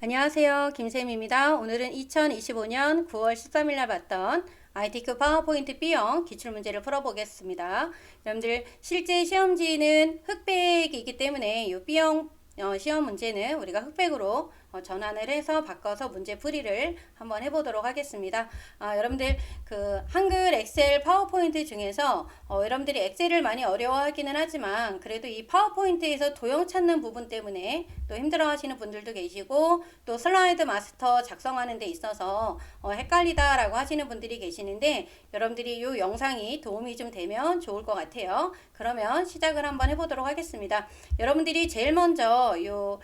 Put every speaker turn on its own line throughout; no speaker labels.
안녕하세요. 김쌤입니다. 오늘은 2025년 9월 13일 날 봤던 ITQ 파워포인트 B형 기출문제를 풀어보겠습니다. 여러분들 실제 시험지는 흑백이기 때문에 이 B형 시험 문제는 우리가 흑백으로 전환을 해서 바꿔서 문제 풀이를 한번 해보도록 하겠습니다. 여러분들 그 한글 엑셀 파워포인트 중에서 여러분들이 엑셀을 많이 어려워하기는 하지만 그래도 이 파워포인트에서 도형 찾는 부분 때문에 또 힘들어하시는 분들도 계시고 또 슬라이드 마스터 작성하는 데 있어서 헷갈리다라고 하시는 분들이 계시는데 여러분들이 이 영상이 도움이 좀 되면 좋을 것 같아요. 그러면 시작을 한번 해보도록 하겠습니다. 여러분들이 제일 먼저 요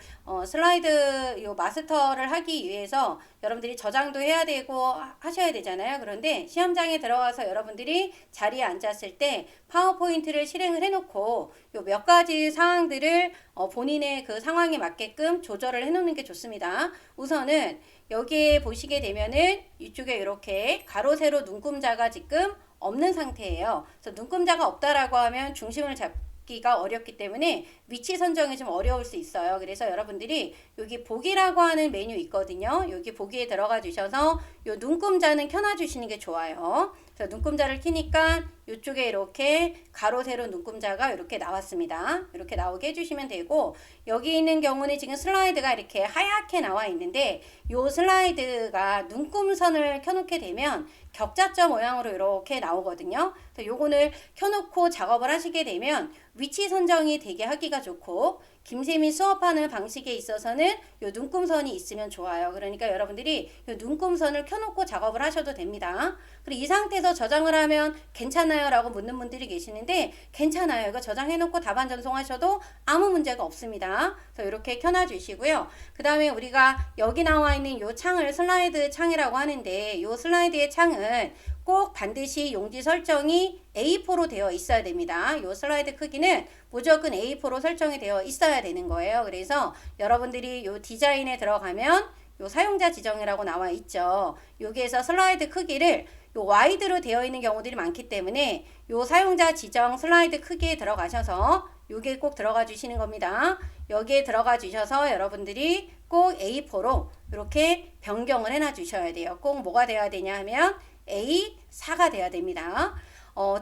슬라이드 요 마스터를 하기 위해서 여러분들이 저장도 해야 되고 하셔야 되잖아요. 그런데 시험장에 들어가서 여러분들이 자리에 앉았을 때 파워포인트를 실행을 해놓고 요 몇 가지 사항들을 본인의 그 상황에 맞게끔 조절을 해놓는 게 좋습니다. 우선은 여기에 보시게 되면은 이쪽에 이렇게 가로 세로 눈금자가 지금 없는 상태예요. 그래서 눈금자가 없다라고 하면 중심을 잡기가 어렵기 때문에 위치 선정이 좀 어려울 수 있어요. 그래서 여러분들이 여기 보기라고 하는 메뉴 있거든요. 여기 보기에 들어가 주셔서 요 눈금자는 켜놔 주시는 게 좋아요. 그래서 눈금자를 켜니까 이쪽에 이렇게 가로 세로 눈금자가 이렇게 나왔습니다. 이렇게 나오게 해주시면 되고 여기 있는 경우는 지금 슬라이드가 이렇게 하얗게 나와 있는데 요 슬라이드가 눈금선을 켜놓게 되면 격자점 모양으로 이렇게 나오거든요. 그래서 요거를 켜놓고 작업을 하시게 되면 위치 선정이 되게 하기가 좋고 김쌤이 수업하는 방식에 있어서는 요 눈금선이 있으면 좋아요. 그러니까 여러분들이 요 눈금선을 켜놓고 작업을 하셔도 됩니다. 그리고 이 상태에서 저장을 하면 괜찮아요? 라고 묻는 분들이 계시는데 괜찮아요. 이거 저장해놓고 답안 전송하셔도 아무 문제가 없습니다. 그래서 이렇게 켜놔 주시고요. 그 다음에 우리가 여기 나와 있는 요 창을 슬라이드 창이라고 하는데 요 슬라이드의 창은 꼭 반드시 용지 설정이 A4로 되어 있어야 됩니다. 이 슬라이드 크기는 무조건 A4로 설정이 되어 있어야 되는 거예요. 그래서 여러분들이 이 디자인에 들어가면 이 사용자 지정이라고 나와 있죠. 여기에서 슬라이드 크기를 요 와이드로 되어 있는 경우들이 많기 때문에 요 사용자 지정 슬라이드 크기에 들어가셔서 요게 꼭 들어가 주시는 겁니다. 여기에 들어가 주셔서 여러분들이 꼭 A4로 이렇게 변경을 해놔 주셔야 돼요. 꼭 뭐가 돼야 되냐 하면 A4가 돼야 됩니다.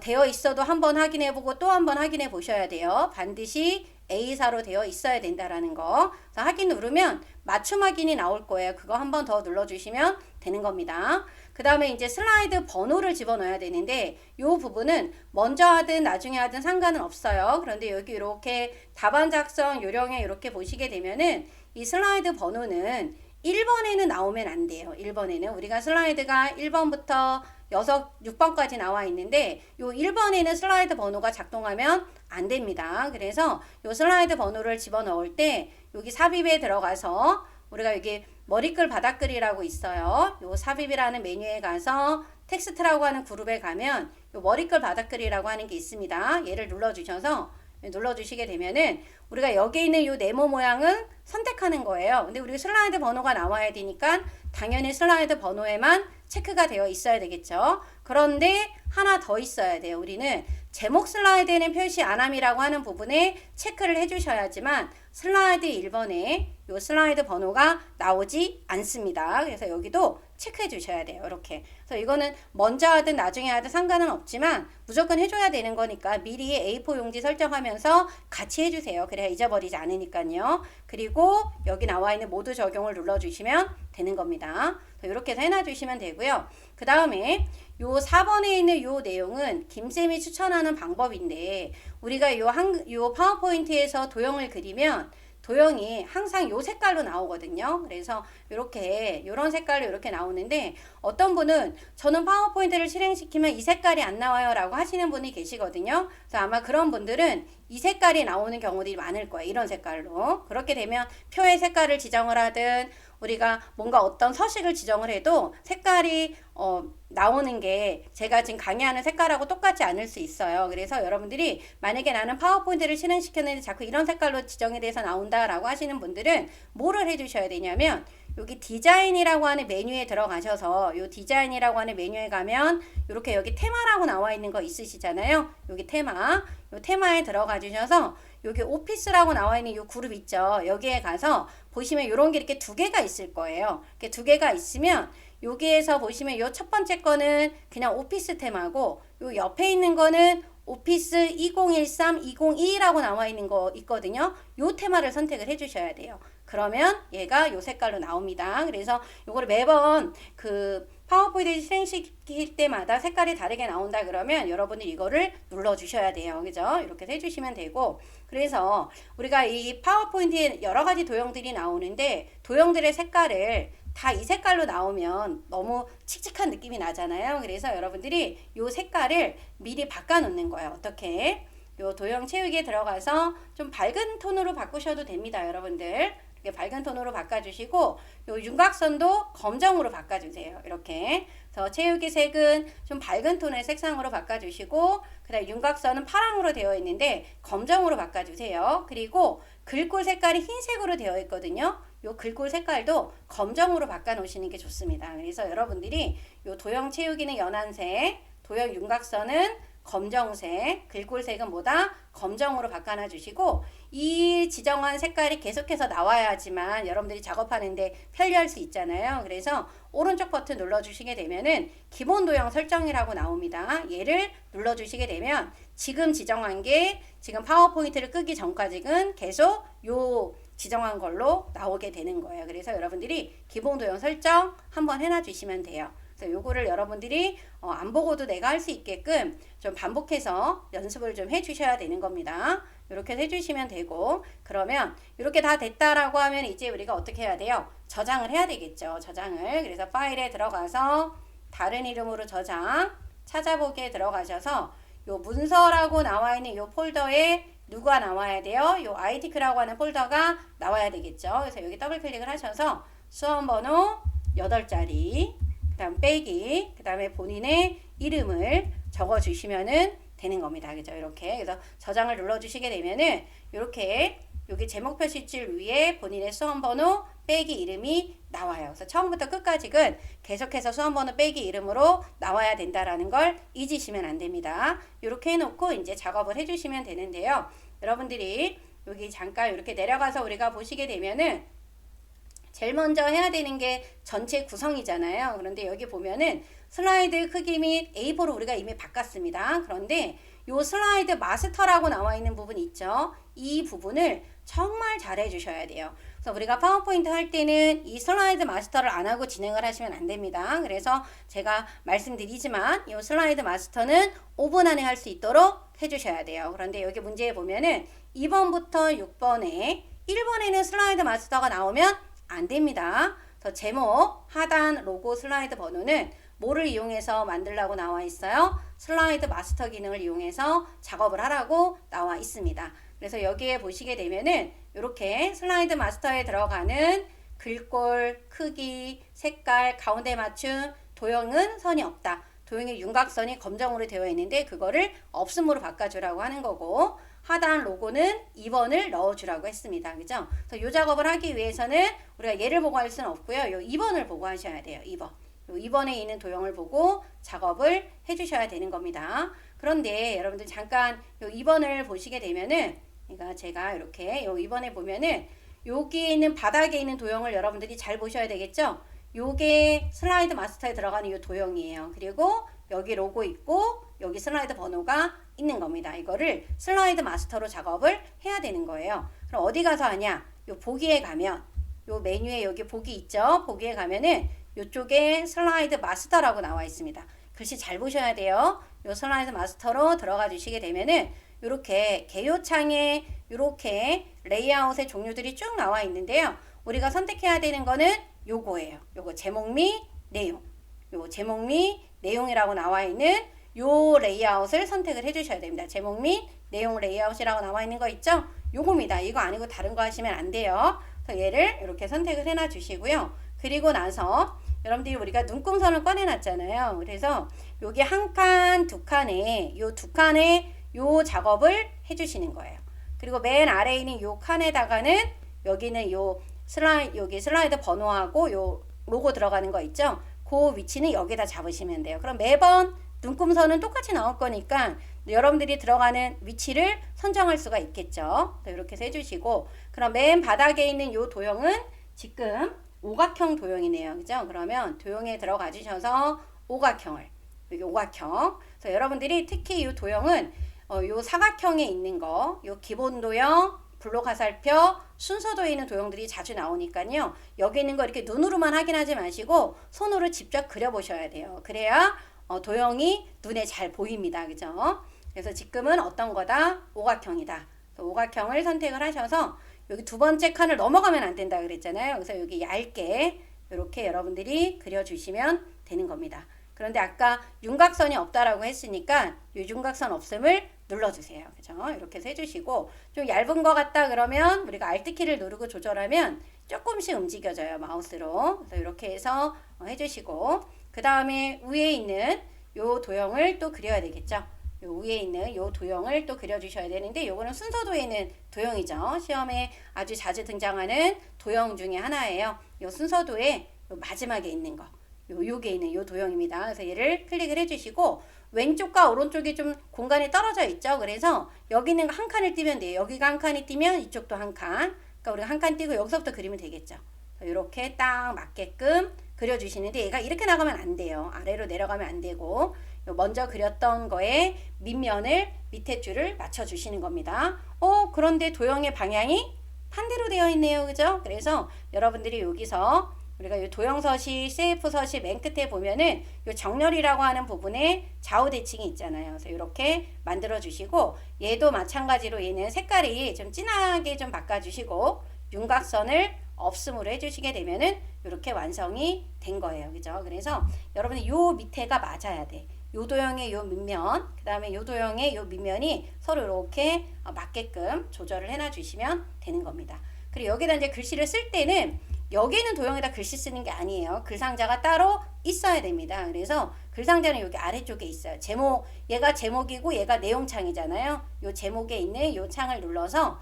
되어 있어도 한번 확인해 보고 또 한번 확인해 보셔야 돼요. 반드시 A4로 되어 있어야 된다라는 거. 그래서 확인 누르면 맞춤 확인이 나올 거예요. 그거 한번 더 눌러주시면 되는 겁니다. 그 다음에 이제 슬라이드 번호를 집어넣어야 되는데 이 부분은 먼저 하든 나중에 하든 상관은 없어요. 그런데 여기 이렇게 답안 작성 요령에 이렇게 보시게 되면은 이 슬라이드 번호는 1번에는 나오면 안 돼요. 1번에는 우리가 슬라이드가 1번부터 6번까지 나와 있는데 요 1번에는 슬라이드 번호가 작동하면 안 됩니다. 그래서 요 슬라이드 번호를 집어넣을 때 여기 삽입에 들어가서 우리가 여기 머리글 바닥글이라고 있어요. 요 삽입이라는 메뉴에 가서 텍스트라고 하는 그룹에 가면 요 머리글 바닥글이라고 하는 게 있습니다. 얘를 눌러주셔서 눌러주시게 되면은 우리가 여기 있는 이 네모 모양은 선택하는 거예요. 근데 우리 슬라이드 번호가 나와야 되니까 당연히 슬라이드 번호에만 체크가 되어 있어야 되겠죠. 그런데 하나 더 있어야 돼요. 우리는 제목 슬라이드에는 표시 안함이라고 하는 부분에 체크를 해주셔야지만 슬라이드 1번에 이 슬라이드 번호가 나오지 않습니다. 그래서 여기도 체크해 주셔야 돼요. 이렇게. 그래서 이거는 먼저 하든 나중에 하든 상관은 없지만 무조건 해줘야 되는 거니까 미리 A4 용지 설정하면서 같이 해주세요. 그래야 잊어버리지 않으니까요. 그리고 여기 나와 있는 모두 적용을 눌러주시면 되는 겁니다. 이렇게 해서 해놔주시면 되고요. 그 다음에 요 4번에 있는 요 내용은 김쌤이 추천하는 방법인데 우리가 요 파워포인트에서 도형을 그리면 도형이 항상 요 색깔로 나오거든요. 그래서 이렇게 요런 색깔로 이렇게 나오는데 어떤 분은 저는 파워포인트를 실행시키면 이 색깔이 안 나와요 라고 하시는 분이 계시거든요. 그래서 아마 그런 분들은 이 색깔이 나오는 경우들이 많을 거예요. 이런 색깔로. 그렇게 되면 표의 색깔을 지정을 하든 우리가 뭔가 어떤 서식을 지정을 해도 색깔이 나오는 게 제가 지금 강의하는 색깔하고 똑같지 않을 수 있어요. 그래서 여러분들이 만약에 나는 파워포인트를 실행시켰는데 자꾸 이런 색깔로 지정이 돼서 나온다라고 하시는 분들은 뭐를 해주셔야 되냐면 여기 디자인이라고 하는 메뉴에 들어가셔서 요 디자인이라고 하는 메뉴에 가면 이렇게 여기 테마라고 나와 있는 거 있으시잖아요. 여기 테마, 요 테마에 들어가 주셔서 여기 오피스라고 나와 있는 요 그룹 있죠. 여기에 가서 보시면 이런 게 이렇게 두 개가 있을 거예요. 이렇게 두 개가 있으면 여기에서 보시면 요 첫 번째 거는 그냥 오피스 테마고 요 옆에 있는 거는 오피스 2013, 2022라고 나와 있는 거 있거든요. 요 테마를 선택을 해 주셔야 돼요. 그러면 얘가 요 색깔로 나옵니다. 그래서 요거를 매번 그 파워포인트 실행시킬 때마다 색깔이 다르게 나온다 그러면 여러분이 이거를 눌러 주셔야 돼요. 그죠? 이렇게 해 주시면 되고, 그래서 우리가 이 파워포인트에 여러 가지 도형들이 나오는데 도형들의 색깔을 다 이 색깔로 나오면 너무 칙칙한 느낌이 나잖아요. 그래서 여러분들이 요 색깔을 미리 바꿔 놓는 거예요. 어떻게? 요 도형 채우기에 들어가서 좀 밝은 톤으로 바꾸셔도 됩니다. 여러분들. 이렇게 밝은 톤으로 바꿔주시고 요 윤곽선도 검정으로 바꿔주세요. 이렇게. 그래서 채우기 색은 좀 밝은 톤의 색상으로 바꿔주시고 그 다음에 윤곽선은 파랑으로 되어 있는데 검정으로 바꿔주세요. 그리고 글꼴 색깔이 흰색으로 되어 있거든요. 요 글꼴 색깔도 검정으로 바꿔 놓으시는 게 좋습니다. 그래서 여러분들이 요 도형 채우기는 연한색, 도형 윤곽선은 검정색, 글꼴색은 뭐다? 검정으로 바꿔놔 주시고 이 지정한 색깔이 계속해서 나와야지만 여러분들이 작업하는데 편리할 수 있잖아요. 그래서 오른쪽 버튼 눌러주시게 되면은 기본 도형 설정이라고 나옵니다. 얘를 눌러주시게 되면 지금 지정한 게 지금 파워포인트를 끄기 전까지는 계속 요 지정한 걸로 나오게 되는 거예요. 그래서 여러분들이 기본 도형 설정 한번 해놔 주시면 돼요. 그래서 요거를 여러분들이 안 보고도 내가 할 수 있게끔 좀 반복해서 연습을 좀 해주셔야 되는 겁니다. 이렇게 해주시면 되고, 그러면 이렇게 다 됐다라고 하면 이제 우리가 어떻게 해야 돼요? 저장을 해야 되겠죠. 저장을. 그래서 파일에 들어가서 다른 이름으로 저장, 찾아보기에 들어가셔서 요 문서라고 나와 있는 요 폴더에 누가 나와야 돼요? 요 아이티크라고 하는 폴더가 나와야 되겠죠. 그래서 여기 더블 클릭을 하셔서 수험번호 8자리, 그 다음 빼기, 그 다음에 본인의 이름을 적어 주시면은 되는 겁니다. 그죠? 이렇게. 그래서 저장을 눌러 주시게 되면은 이렇게 여기 제목 표시줄 위에 본인의 수험번호 빼기 이름이 나와요. 그래서 처음부터 끝까지는 계속해서 수험번호 빼기 이름으로 나와야 된다라는 걸 잊으시면 안 됩니다. 이렇게 해놓고 이제 작업을 해주시면 되는데요. 여러분들이 여기 잠깐 이렇게 내려가서 우리가 보시게 되면은 제일 먼저 해야 되는 게 전체 구성이잖아요. 그런데 여기 보면은 슬라이드 크기 및 A4로 우리가 이미 바꿨습니다. 그런데 요 슬라이드 마스터라고 나와 있는 부분 있죠. 이 부분을 정말 잘 해주셔야 돼요. 그래서 우리가 파워포인트 할 때는 이 슬라이드 마스터를 안 하고 진행을 하시면 안 됩니다. 그래서 제가 말씀드리지만 이 슬라이드 마스터는 5분 안에 할 수 있도록 해주셔야 돼요. 그런데 여기 문제에 보면은 2번부터 6번에 1번에는 슬라이드 마스터가 나오면 안 됩니다. 그래서 제목, 하단, 로고, 슬라이드 번호는 뭐를 이용해서 만들라고 나와 있어요? 슬라이드 마스터 기능을 이용해서 작업을 하라고 나와 있습니다. 그래서 여기에 보시게 되면은 이렇게 슬라이드 마스터에 들어가는 글꼴, 크기, 색깔, 가운데 맞춤, 도형은 선이 없다. 도형의 윤곽선이 검정으로 되어 있는데 그거를 없음으로 바꿔주라고 하는 거고, 하단 로고는 2번을 넣어주라고 했습니다. 그죠? 그래서 이 작업을 하기 위해서는 우리가 얘를 보고 할 수는 없고요. 요 2번을 보고 하셔야 돼요. 2번. 요 2번에 있는 도형을 보고 작업을 해주셔야 되는 겁니다. 그런데 여러분들 잠깐 요 2번을 보시게 되면은, 그러니까 제가 이렇게 요 2번에 보면은 여기에 있는 바닥에 있는 도형을 여러분들이 잘 보셔야 되겠죠? 요게 슬라이드 마스터에 들어가는 요 도형이에요. 그리고 여기 로고 있고 여기 슬라이드 번호가 있는 겁니다. 이거를 슬라이드 마스터로 작업을 해야 되는 거예요. 그럼 어디 가서 하냐? 요 보기에 가면 요 메뉴에 여기 보기 있죠? 보기에 가면은 요쪽에 슬라이드 마스터라고 나와 있습니다. 글씨 잘 보셔야 돼요. 요 슬라이드 마스터로 들어가 주시게 되면은 요렇게 개요창에 요렇게 레이아웃의 종류들이 쭉 나와 있는데요. 우리가 선택해야 되는 거는 요거예요. 요거 제목 및 내용. 요 제목 및 내용이라고 나와 있는 요 레이아웃을 선택을 해 주셔야 됩니다. 제목 및 내용 레이아웃이라고 나와 있는 거 있죠? 요겁니다. 이거 아니고 다른 거 하시면 안 돼요. 그래서 얘를 이렇게 선택을 해놔 주시고요. 그리고 나서 여러분들이 우리가 눈금선을 꺼내 놨잖아요. 그래서 여기 한 칸, 두 칸에 요 두 칸에 요 작업을 해 주시는 거예요. 그리고 맨 아래에 있는 요 칸에다가는 여기는 요 여기 슬라이드 번호하고 요 로고 들어가는 거 있죠? 그 위치는 여기다 잡으시면 돼요. 그럼 매번 눈금선은 똑같이 나올 거니까 여러분들이 들어가는 위치를 선정할 수가 있겠죠. 이렇게 해서 해주시고, 그럼 맨 바닥에 있는 요 도형은 지금 오각형 도형이네요. 그죠? 그러면 도형에 들어가 주셔서 오각형을, 여기 오각형. 그래서 여러분들이 특히 이 도형은 요 사각형에 있는 거, 요 기본 도형, 블록 화살표, 순서도에 있는 도형들이 자주 나오니까요. 여기 있는 거 이렇게 눈으로만 확인하지 마시고 손으로 직접 그려보셔야 돼요. 그래야 도형이 눈에 잘 보입니다. 그죠? 그래서 지금은 어떤 거다? 오각형이다. 오각형을 선택을 하셔서 여기 두 번째 칸을 넘어가면 안 된다 그랬잖아요. 그래서 여기 얇게 이렇게 여러분들이 그려주시면 되는 겁니다. 그런데 아까 윤곽선이 없다라고 했으니까 이 윤곽선 없음을 눌러주세요. 그죠? 이렇게 해서 해주시고, 좀 얇은 것 같다 그러면 우리가 Alt키를 누르고 조절하면 조금씩 움직여져요. 마우스로. 그래서 이렇게 해서 해주시고, 그 다음에 위에 있는 요 도형을 또 그려야 되겠죠. 요 위에 있는 요 도형을 또 그려주셔야 되는데, 요거는 순서도에 있는 도형이죠. 시험에 아주 자주 등장하는 도형 중에 하나예요. 요 순서도에 요 마지막에 있는 거. 요게 있는 요 도형입니다. 그래서 얘를 클릭을 해주시고, 왼쪽과 오른쪽이 좀 공간이 떨어져 있죠. 그래서 여기 있는 거 한 칸을 띄면 돼요. 여기가 한 칸이 띄면 이쪽도 한 칸. 그러니까 우리가 한 칸 띄고 여기서부터 그리면 되겠죠. 이렇게 딱 맞게끔 그려주시는데, 얘가 이렇게 나가면 안 돼요. 아래로 내려가면 안 되고, 먼저 그렸던 거에 밑면을 밑에 줄을 맞춰주시는 겁니다. 그런데 도형의 방향이 반대로 되어 있네요. 그죠? 그래서 여러분들이 여기서 우리가 이 도형서시, CF서시 맨 끝에 보면은 이 정렬이라고 하는 부분에 좌우 대칭이 있잖아요. 그래서 이렇게 만들어 주시고, 얘도 마찬가지로 얘는 색깔이 좀 진하게 좀 바꿔주시고, 윤곽선을 없음으로 해주시게 되면은 이렇게 완성이 된 거예요. 그죠? 그래서 여러분이 요 밑에가 맞아야 돼. 요 도형의 요 밑면, 그 다음에 요 도형의 요 밑면이 서로 이렇게 맞게끔 조절을 해놔 주시면 되는 겁니다. 그리고 여기다 이제 글씨를 쓸 때는 여기 있는 도형에다 글씨 쓰는 게 아니에요. 글상자가 따로 있어야 됩니다. 그래서 글상자는 여기 아래쪽에 있어요. 얘가 제목이고 얘가 내용창이잖아요. 요 제목에 있는 요 창을 눌러서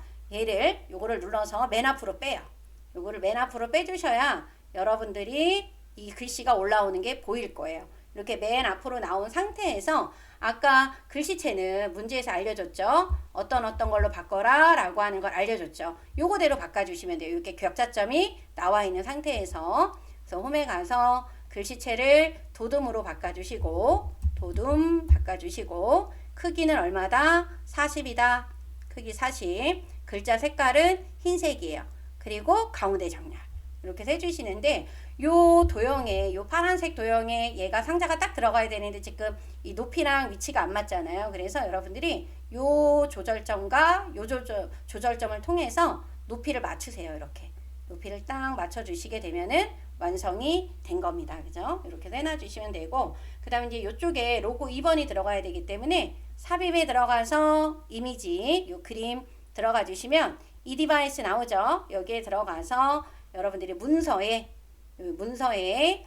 요거를 눌러서 맨 앞으로 빼요. 요거를 맨 앞으로 빼주셔야 여러분들이 이 글씨가 올라오는 게 보일 거예요. 이렇게 맨 앞으로 나온 상태에서 아까 글씨체는 문제에서 알려줬죠. 어떤 걸로 바꿔라 라고 하는 걸 알려줬죠. 요거대로 바꿔주시면 돼요. 이렇게 격자점이 나와 있는 상태에서. 그래서 홈에 가서 글씨체를 도둠으로 바꿔주시고, 도둠 바꿔주시고, 크기는 얼마다? 40이다. 크기 40. 글자 색깔은 흰색이에요. 그리고 가운데 정렬. 이렇게 해주시는데, 요 도형에, 요 파란색 도형에 얘가 상자가 딱 들어가야 되는데 지금 이 높이랑 위치가 안 맞잖아요. 그래서 여러분들이 요 조절점과 요 조절점을 통해서 높이를 맞추세요. 이렇게. 높이를 딱 맞춰주시게 되면은 완성이 된 겁니다. 그죠? 이렇게 해놔주시면 되고, 그 다음에 이제 요쪽에 로고 2번이 들어가야 되기 때문에 삽입에 들어가서 이미지, 요 그림 들어가 주시면 이 디바이스 나오죠? 여기에 들어가서 여러분들이 문서에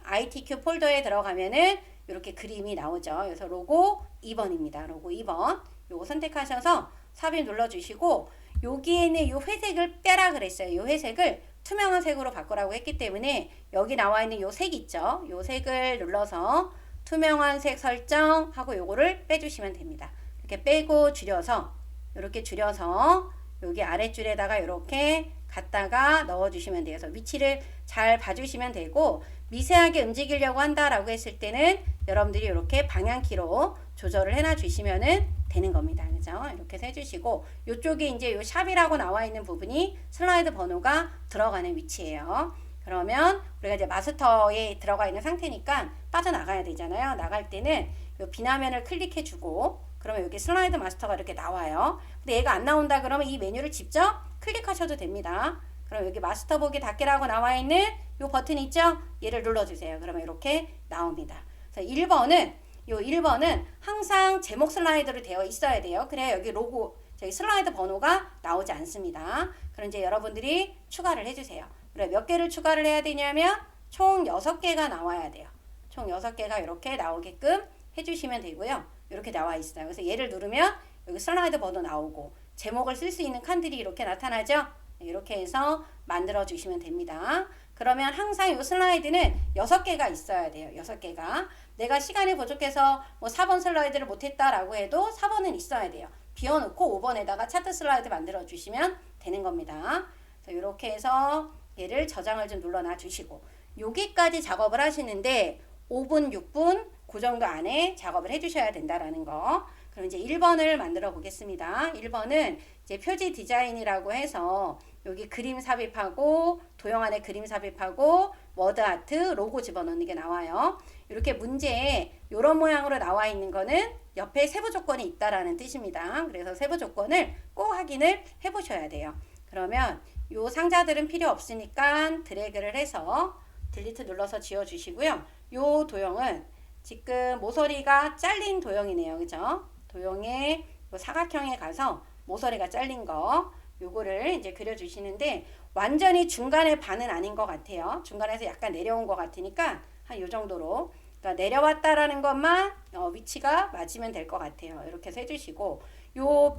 ITQ 폴더에 들어가면은 이렇게 그림이 나오죠. 그래서 로고 2번입니다. 로고 2번. 요거 선택하셔서 삽입 눌러주시고, 여기에는 이 회색을 빼라 그랬어요. 이 회색을 투명한 색으로 바꾸라고 했기 때문에 여기 나와 있는 요 색 있죠. 요 색을 눌러서 투명한 색 설정하고 요거를 빼주시면 됩니다. 이렇게 빼고 줄여서, 이렇게 줄여서 여기 아랫줄에다가 이렇게 갖다가 넣어주시면 돼요. 그래서 위치를 잘 봐주시면 되고, 미세하게 움직이려고 한다라고 했을 때는 여러분들이 이렇게 방향키로 조절을 해놔 주시면은 되는 겁니다. 그죠? 이렇게 해주시고, 이쪽에 이제 요 샵이라고 나와 있는 부분이 슬라이드 번호가 들어가는 위치예요. 그러면 우리가 이제 마스터에 들어가 있는 상태니까 빠져나가야 되잖아요. 나갈 때는 요 비나면을 클릭해주고, 그러면 여기 슬라이드 마스터가 이렇게 나와요. 근데 얘가 안 나온다 그러면 이 메뉴를 직접 클릭하셔도 됩니다. 그럼 여기 마스터 보기 닫기라고 나와 있는 이 버튼 있죠? 얘를 눌러주세요. 그러면 이렇게 나옵니다. 그래서 1번은 항상 제목 슬라이드로 되어 있어야 돼요. 그래야 여기 로고, 저기 슬라이드 번호가 나오지 않습니다. 그럼 이제 여러분들이 추가를 해주세요. 그래, 몇 개를 추가를 해야 되냐면 총 6개가 나와야 돼요. 총 6개가 이렇게 나오게끔 해주시면 되고요. 이렇게 나와 있어요. 그래서 얘를 누르면 여기 슬라이드 번호 나오고 제목을 쓸 수 있는 칸들이 이렇게 나타나죠. 이렇게 해서 만들어 주시면 됩니다. 그러면 항상 이 슬라이드는 6개가 있어야 돼요. 6개가. 내가 시간이 부족해서 뭐 4번 슬라이드를 못했다라고 해도 4번은 있어야 돼요. 비워놓고 5번에다가 차트 슬라이드 만들어 주시면 되는 겁니다. 이렇게 해서 얘를 저장을 좀 눌러놔 주시고 여기까지 작업을 하시는데 5분, 6분 그 정도 안에 작업을 해주셔야 된다라는 거. 그럼 이제 1번을 만들어 보겠습니다. 1번은 이제 표지 디자인이라고 해서 여기 그림 삽입하고 도형 안에 그림 삽입하고 워드 아트 로고 집어넣는 게 나와요. 이렇게 문제에 이런 모양으로 나와 있는 거는 옆에 세부 조건이 있다라는 뜻입니다. 그래서 세부 조건을 꼭 확인을 해 보셔야 돼요. 그러면 요 상자들은 필요 없으니까 드래그를 해서 딜리트 눌러서 지워 주시고요. 요 도형은 지금 모서리가 잘린 도형이네요. 그죠? 도형의 사각형에 가서 모서리가 잘린 거 요거를 이제 그려주시는데 완전히 중간에 반은 아닌 것 같아요. 중간에서 약간 내려온 것 같으니까 한 요 정도로 그러니까 내려왔다라는 것만 위치가 맞으면 될 것 같아요. 이렇게 해서 해주시고 요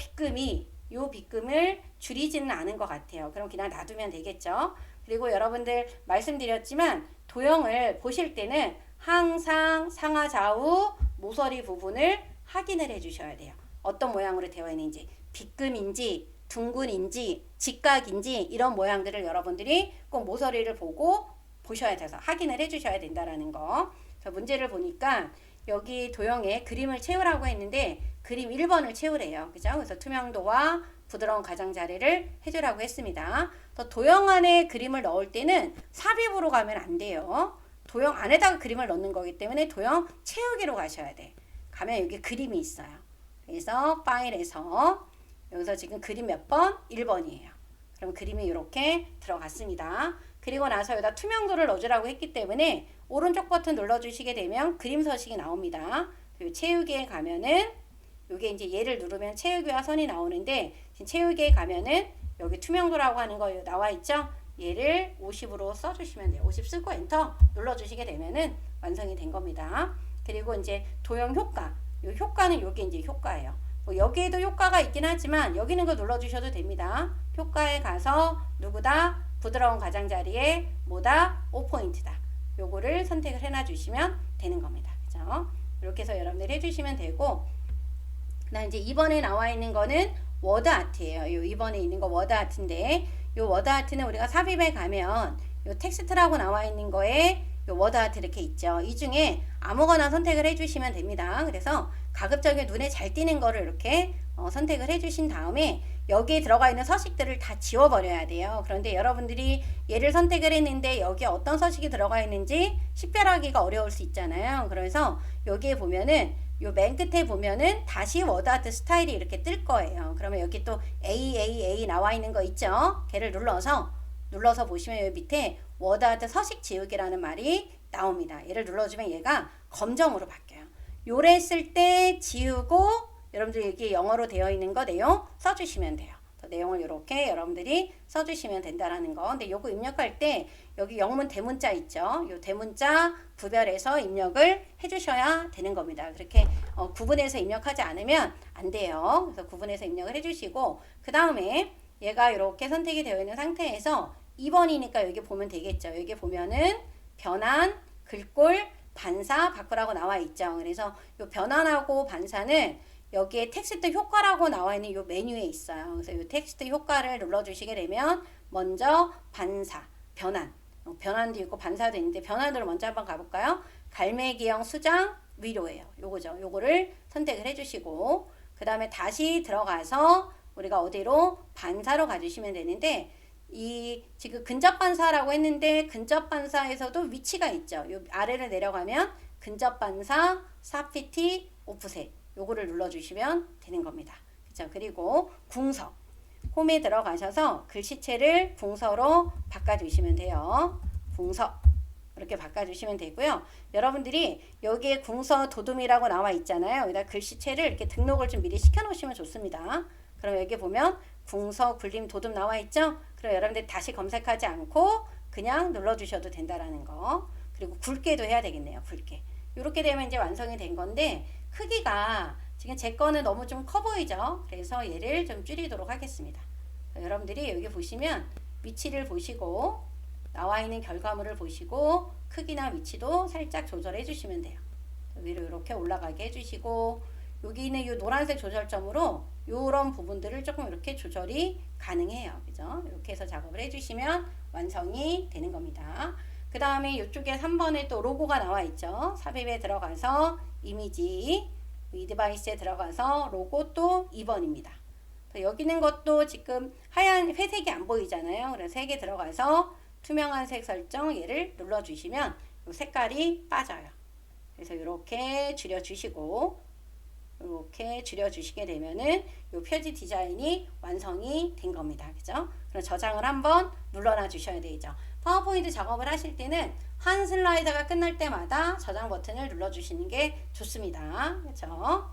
빗금을 줄이지는 않은 것 같아요. 그럼 그냥 놔두면 되겠죠. 그리고 여러분들 말씀드렸지만 도형을 보실 때는 항상 상하 좌우 모서리 부분을 확인을 해 주셔야 돼요. 어떤 모양으로 되어 있는지 빗금인지 둥근인지 직각인지 이런 모양들을 여러분들이 꼭 모서리를 보고 보셔야 돼서 확인을 해 주셔야 된다라는 거. 그래서 문제를 보니까 여기 도형에 그림을 채우라고 했는데 그림 1번을 채우래요. 그죠? 그래서 투명도와 부드러운 가장자리를 해주라고 했습니다. 또 도형 안에 그림을 넣을 때는 삽입으로 가면 안 돼요. 도형 안에다가 그림을 넣는 거기 때문에 도형 채우기로 가셔야 돼. 가면 여기 그림이 있어요. 그래서 파일에서 여기서 지금 그림 몇 번? 1번이에요. 그럼 그림이 이렇게 들어갔습니다. 그리고 나서 여기다 투명도를 넣어주라고 했기 때문에 오른쪽 버튼 눌러주시게 되면 그림 서식이 나옵니다. 그리고 채우기에 가면은 요게 이제 얘를 누르면 채우기와 선이 나오는데 지금 채우기에 가면은 여기 투명도라고 하는 거 나와 있죠? 얘를 50으로 써주시면 돼요. 50 쓰고 엔터 눌러주시게 되면은 완성이 된 겁니다. 그리고 이제 도형 효과. 요 효과는 요게 이제 효과예요. 뭐 여기에도 효과가 있긴 하지만 여기 있는 거 눌러주셔도 됩니다. 효과에 가서 누구다? 부드러운 가장자리에 뭐다? 5포인트다. 요거를 선택을 해놔 주시면 되는 겁니다. 그죠? 이렇게 해서 여러분들 해주시면 되고 그다음 이제 2번에 나와 있는 거는 워드 아트예요. 요 2번에 있는 거 워드 아트인데 요 워드 아트는 우리가 삽입에 가면 요 텍스트라고 나와 있는 거에 요 워드 아트 이렇게 있죠. 이 중에 아무거나 선택을 해주시면 됩니다. 그래서 가급적이 눈에 잘 띄는 거를 이렇게 선택을 해주신 다음에 여기에 들어가 있는 서식들을 다 지워버려야 돼요. 그런데 여러분들이 얘를 선택을 했는데 여기에 어떤 서식이 들어가 있는지 식별하기가 어려울 수 있잖아요. 그래서 여기에 보면은 요 맨 끝에 보면은 다시 워드아트 스타일이 이렇게 뜰 거예요. 그러면 여기 또 AAA 나와 있는 거 있죠? 걔를 눌러서 보시면 여기 밑에 워드아트 서식 지우기라는 말이 나옵니다. 얘를 눌러주면 얘가 검정으로 바뀌어요. 요래 쓸 때 지우고 여러분들 여기 영어로 되어 있는 거 내용 써주시면 돼요. 내용을 이렇게 여러분들이 써주시면 된다라는 거. 근데 요거 입력할 때 여기 영문 대문자 있죠. 요 대문자 구별해서 입력을 해주셔야 되는 겁니다. 그렇게 구분해서 입력하지 않으면 안 돼요. 그래서 구분해서 입력을 해주시고 그 다음에 얘가 이렇게 선택이 되어 있는 상태에서 2번이니까 여기 보면 되겠죠. 여기 보면은 변환, 글꼴, 반사, 바꾸라고 나와 있죠. 그래서 요 변환하고 반사는 여기에 텍스트 효과라고 나와 있는 요 메뉴에 있어요. 그래서 요 텍스트 효과를 눌러주시게 되면 먼저 반사, 변환, 변환도 있고 반사도 있는데 변환으로 먼저 한번 가볼까요? 갈매기형 수장 위로예요. 요거죠. 요거를 선택을 해주시고 그 다음에 다시 들어가서 우리가 어디로 반사로 가주시면 되는데 이 지금 근접 반사라고 했는데 근접 반사에서도 위치가 있죠. 요 아래를 내려가면 근접 반사, 사피티, 오프셋 요거를 눌러주시면 되는 겁니다. 그죠? 그리고 궁서 홈에 들어가셔서 글씨체를 궁서로 바꿔주시면 돼요. 궁서 이렇게 바꿔주시면 되고요. 여러분들이 여기에 궁서 도둠이라고 나와 있잖아요. 여기다 글씨체를 이렇게 등록을 좀 미리 시켜 놓으시면 좋습니다. 그럼 여기 보면 궁서 굴림 도둠 나와 있죠? 그럼 여러분들 다시 검색하지 않고 그냥 눌러주셔도 된다라는 거. 그리고 굵게도 해야 되겠네요. 굵게. 이렇게 되면 이제 완성이 된 건데 크기가 지금 제 거는 너무 좀 커 보이죠? 그래서 얘를 좀 줄이도록 하겠습니다. 여러분들이 여기 보시면 위치를 보시고 나와 있는 결과물을 보시고 크기나 위치도 살짝 조절해 주시면 돼요. 위로 이렇게 올라가게 해주시고 여기 있는 이 노란색 조절점으로 이런 부분들을 조금 이렇게 조절이 가능해요. 그죠? 이렇게 해서 작업을 해주시면 완성이 되는 겁니다. 그 다음에 이쪽에 3번에 또 로고가 나와 있죠. 삽입에 들어가서 이미지, 이 디바이스에 들어가서 로고 또 2번입니다. 여기 있는 것도 지금 하얀 회색이 안 보이잖아요. 그래서 색에 들어가서 투명한 색 설정 얘를 눌러주시면 이 색깔이 빠져요. 그래서 이렇게 줄여주시고 이렇게 줄여주시게 되면은 이 표지 디자인이 완성이 된 겁니다. 그죠? 그럼 저장을 한번 눌러놔 주셔야 되죠. 파워포인트 작업을 하실 때는 한 슬라이드가 끝날 때마다 저장 버튼을 눌러주시는 게 좋습니다. 그렇죠?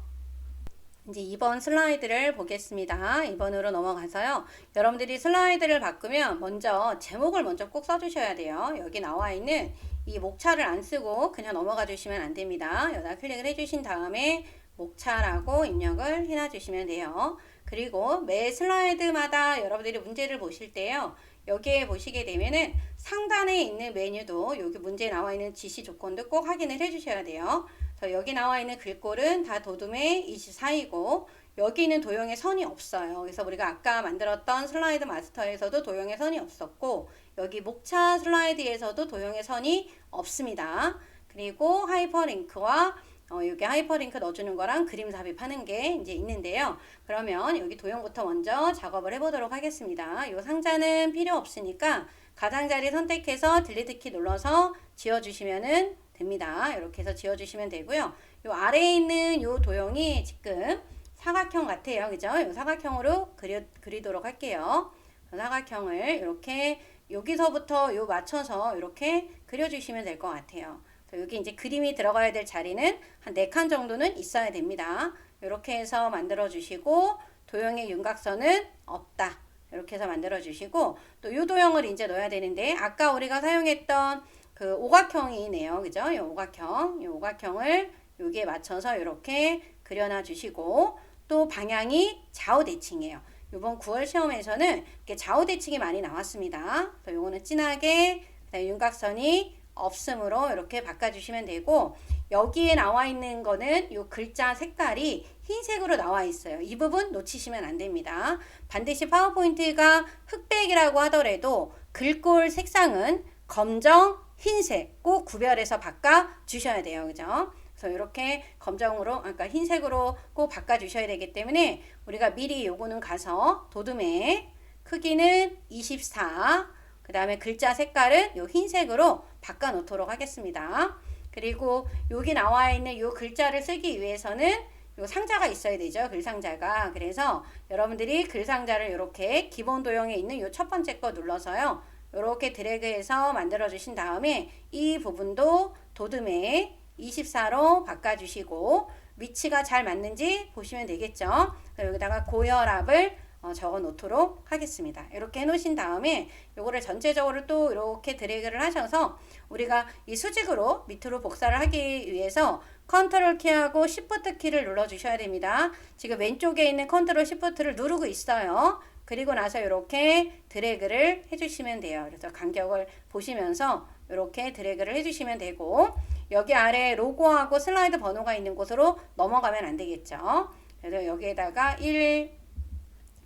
이제 2번 슬라이드를 보겠습니다. 2번으로 넘어가서요. 여러분들이 슬라이드를 바꾸면 먼저 제목을 먼저 꼭 써주셔야 돼요. 여기 나와 있는 이 목차를 안 쓰고 그냥 넘어가 주시면 안 됩니다. 여기다 클릭을 해주신 다음에 목차라고 입력을 해놔 주시면 돼요. 그리고 매 슬라이드마다 여러분들이 문제를 보실 때요. 여기에 보시게 되면은 상단에 있는 메뉴도 여기 문제에 나와 있는 지시 조건도 꼭 확인을 해 주셔야 돼요. 여기 나와 있는 글꼴은 다 도둠의 24이고 여기는 도형의 선이 없어요. 그래서 우리가 아까 만들었던 슬라이드 마스터에서도 도형의 선이 없었고 여기 목차 슬라이드에서도 도형의 선이 없습니다. 그리고 하이퍼링크와 여기 하이퍼링크 넣어주는 거랑 그림 삽입하는 게 이제 있는데요. 그러면 여기 도형부터 먼저 작업을 해보도록 하겠습니다. 이 상자는 필요 없으니까 가장자리 선택해서 딜리트 키 눌러서 지워주시면은 됩니다. 이렇게 해서 지워주시면 되고요. 이 아래에 있는 이 도형이 지금 사각형 같아요. 그죠? 이 사각형으로 그리도록 할게요. 사각형을 이렇게 여기서부터 요 맞춰서 이렇게 그려주시면 될 것 같아요. 여기 이제 그림이 들어가야 될 자리는 한 4칸 정도는 있어야 됩니다. 이렇게 해서 만들어 주시고 도형의 윤곽선은 없다. 이렇게 해서 만들어 주시고 또 이 도형을 이제 넣어야 되는데 아까 우리가 사용했던 그 오각형이네요. 그죠? 이 오각형을 여기에 맞춰서 이렇게 그려놔 주시고 또 방향이 좌우 대칭이에요. 이번 9월 시험에서는 이렇게 좌우 대칭이 많이 나왔습니다. 요거는 진하게 윤곽선이 없음으로 이렇게 바꿔주시면 되고 여기에 나와 있는 거는 이 글자 색깔이 흰색으로 나와 있어요. 이 부분 놓치시면 안 됩니다. 반드시 파워포인트가 흑백이라고 하더라도 글꼴 색상은 검정, 흰색 꼭 구별해서 바꿔 주셔야 돼요. 그죠? 그래서 이렇게 검정으로, 그러니까 흰색으로 꼭 바꿔 주셔야 되기 때문에 우리가 미리 요거는 가서 도둠의 크기는 24, 그 다음에 글자 색깔은 요 흰색으로 바꿔 놓도록 하겠습니다. 그리고 여기 나와 있는 요 글자를 쓰기 위해서는 요 상자가 있어야 되죠. 글상자가. 그래서 여러분들이 글상자를 이렇게 기본 도형에 있는 요 첫 번째 거 눌러서요. 이렇게 드래그해서 만들어 주신 다음에 이 부분도 도둠의 24로 바꿔주시고 위치가 잘 맞는지 보시면 되겠죠. 여기다가 고혈압을 적어 놓도록 하겠습니다. 이렇게 해 놓으신 다음에 요거를 전체적으로 또 이렇게 드래그를 하셔서 우리가 이 수직으로 밑으로 복사를 하기 위해서 컨트롤 키하고 시프트 키를 눌러 주셔야 됩니다. 지금 왼쪽에 있는 컨트롤 시프트를 누르고 있어요. 그리고 나서 이렇게 드래그를 해주시면 돼요. 그래서 간격을 보시면서 이렇게 드래그를 해주시면 되고 여기 아래 로고하고 슬라이드 번호가 있는 곳으로 넘어가면 안 되겠죠. 그래서 여기에다가 1,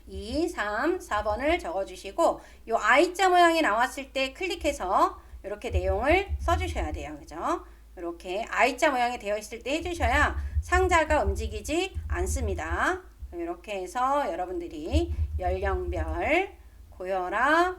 2, 3, 4번을 적어주시고 이 I자 모양이 나왔을 때 클릭해서 이렇게 내용을 써주셔야 돼요. 그죠? 이렇게 I자 모양이 되어 있을 때 해주셔야 상자가 움직이지 않습니다. 이렇게 해서 여러분들이 연령별, 고혈압,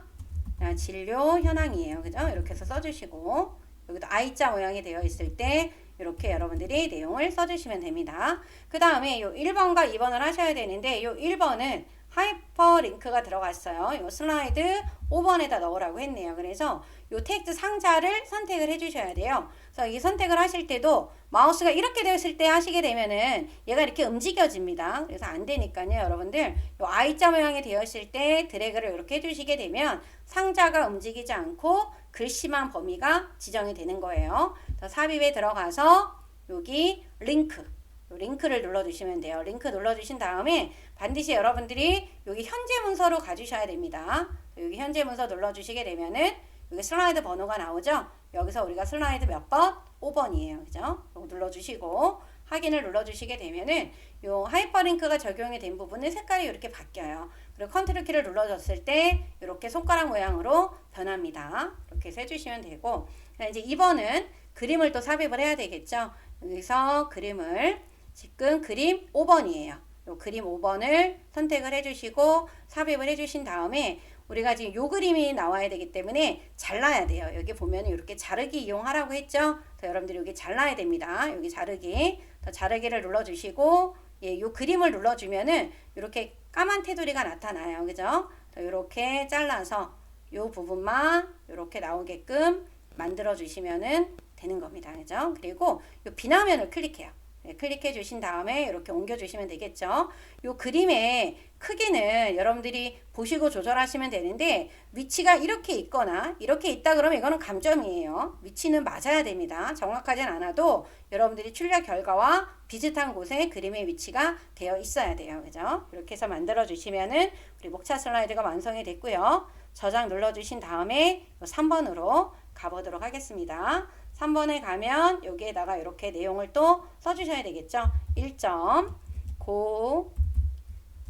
진료 현황이에요. 그죠? 이렇게 해서 써주시고 여기도 I자 모양이 되어 있을 때 이렇게 여러분들이 내용을 써주시면 됩니다. 그 다음에 요 1번과 2번을 하셔야 되는데 요 1번은 하이퍼링크가 들어갔어요. 요 슬라이드 5번에다 넣으라고 했네요. 그래서 요 텍스트 상자를 선택을 해주셔야 돼요. 그래서 이 선택을 하실 때도 마우스가 이렇게 되었을 때 하시게 되면은 얘가 이렇게 움직여집니다. 그래서 안 되니까요. 여러분들 요 I자 모양이 되었을 때 드래그를 이렇게 해주시게 되면 상자가 움직이지 않고 글씨만 범위가 지정이 되는 거예요. 그래서 삽입에 들어가서 여기 링크를 눌러주시면 돼요. 링크 눌러주신 다음에 반드시 여러분들이 여기 현재 문서로 가주셔야 됩니다. 여기 현재 문서 눌러주시게 되면은 여기 슬라이드 번호가 나오죠. 여기서 우리가 슬라이드 몇 번? 5번이에요. 그죠? 이거 눌러주시고 확인을 눌러주시게 되면은 요 하이퍼링크가 적용이 된 부분은 색깔이 이렇게 바뀌어요. 그리고 컨트롤 키를 눌러줬을 때 이렇게 손가락 모양으로 변합니다. 이렇게 해서 해주시면 되고, 이제 2번은 그림을 또 삽입을 해야 되겠죠. 여기서 그림을 지금 그림 5번이에요. 요 그림 5번을 선택을 해주시고 삽입을 해주신 다음에 우리가 지금 요 그림이 나와야 되기 때문에 잘라야 돼요. 여기 보면 이렇게 자르기 이용하라고 했죠. 더 여러분들이 여기 잘라야 됩니다. 여기 자르기, 더 자르기를 눌러주시고, 예, 요 그림을 눌러주면은 이렇게 까만 테두리가 나타나요. 그죠? 더 이렇게 잘라서 요 부분만 이렇게 나오게끔 만들어 주시면은 되는 겁니다. 그죠? 그리고 요 비나면을 클릭해요. 네, 클릭해 주신 다음에 이렇게 옮겨 주시면 되겠죠. 요 그림의 크기는 여러분들이 보시고 조절하시면 되는데, 위치가 이렇게 있거나 이렇게 있다 그러면 이거는 감점이에요. 위치는 맞아야 됩니다. 정확하진 않아도 여러분들이 출력 결과와 비슷한 곳에 그림의 위치가 되어 있어야 돼요. 그죠? 이렇게 해서 만들어 주시면은 우리 목차 슬라이드가 완성이 됐고요. 저장 눌러 주신 다음에 3번으로 가보도록 하겠습니다. 3번에 가면 여기에다가 이렇게 내용을 또 써주셔야 되겠죠. 1점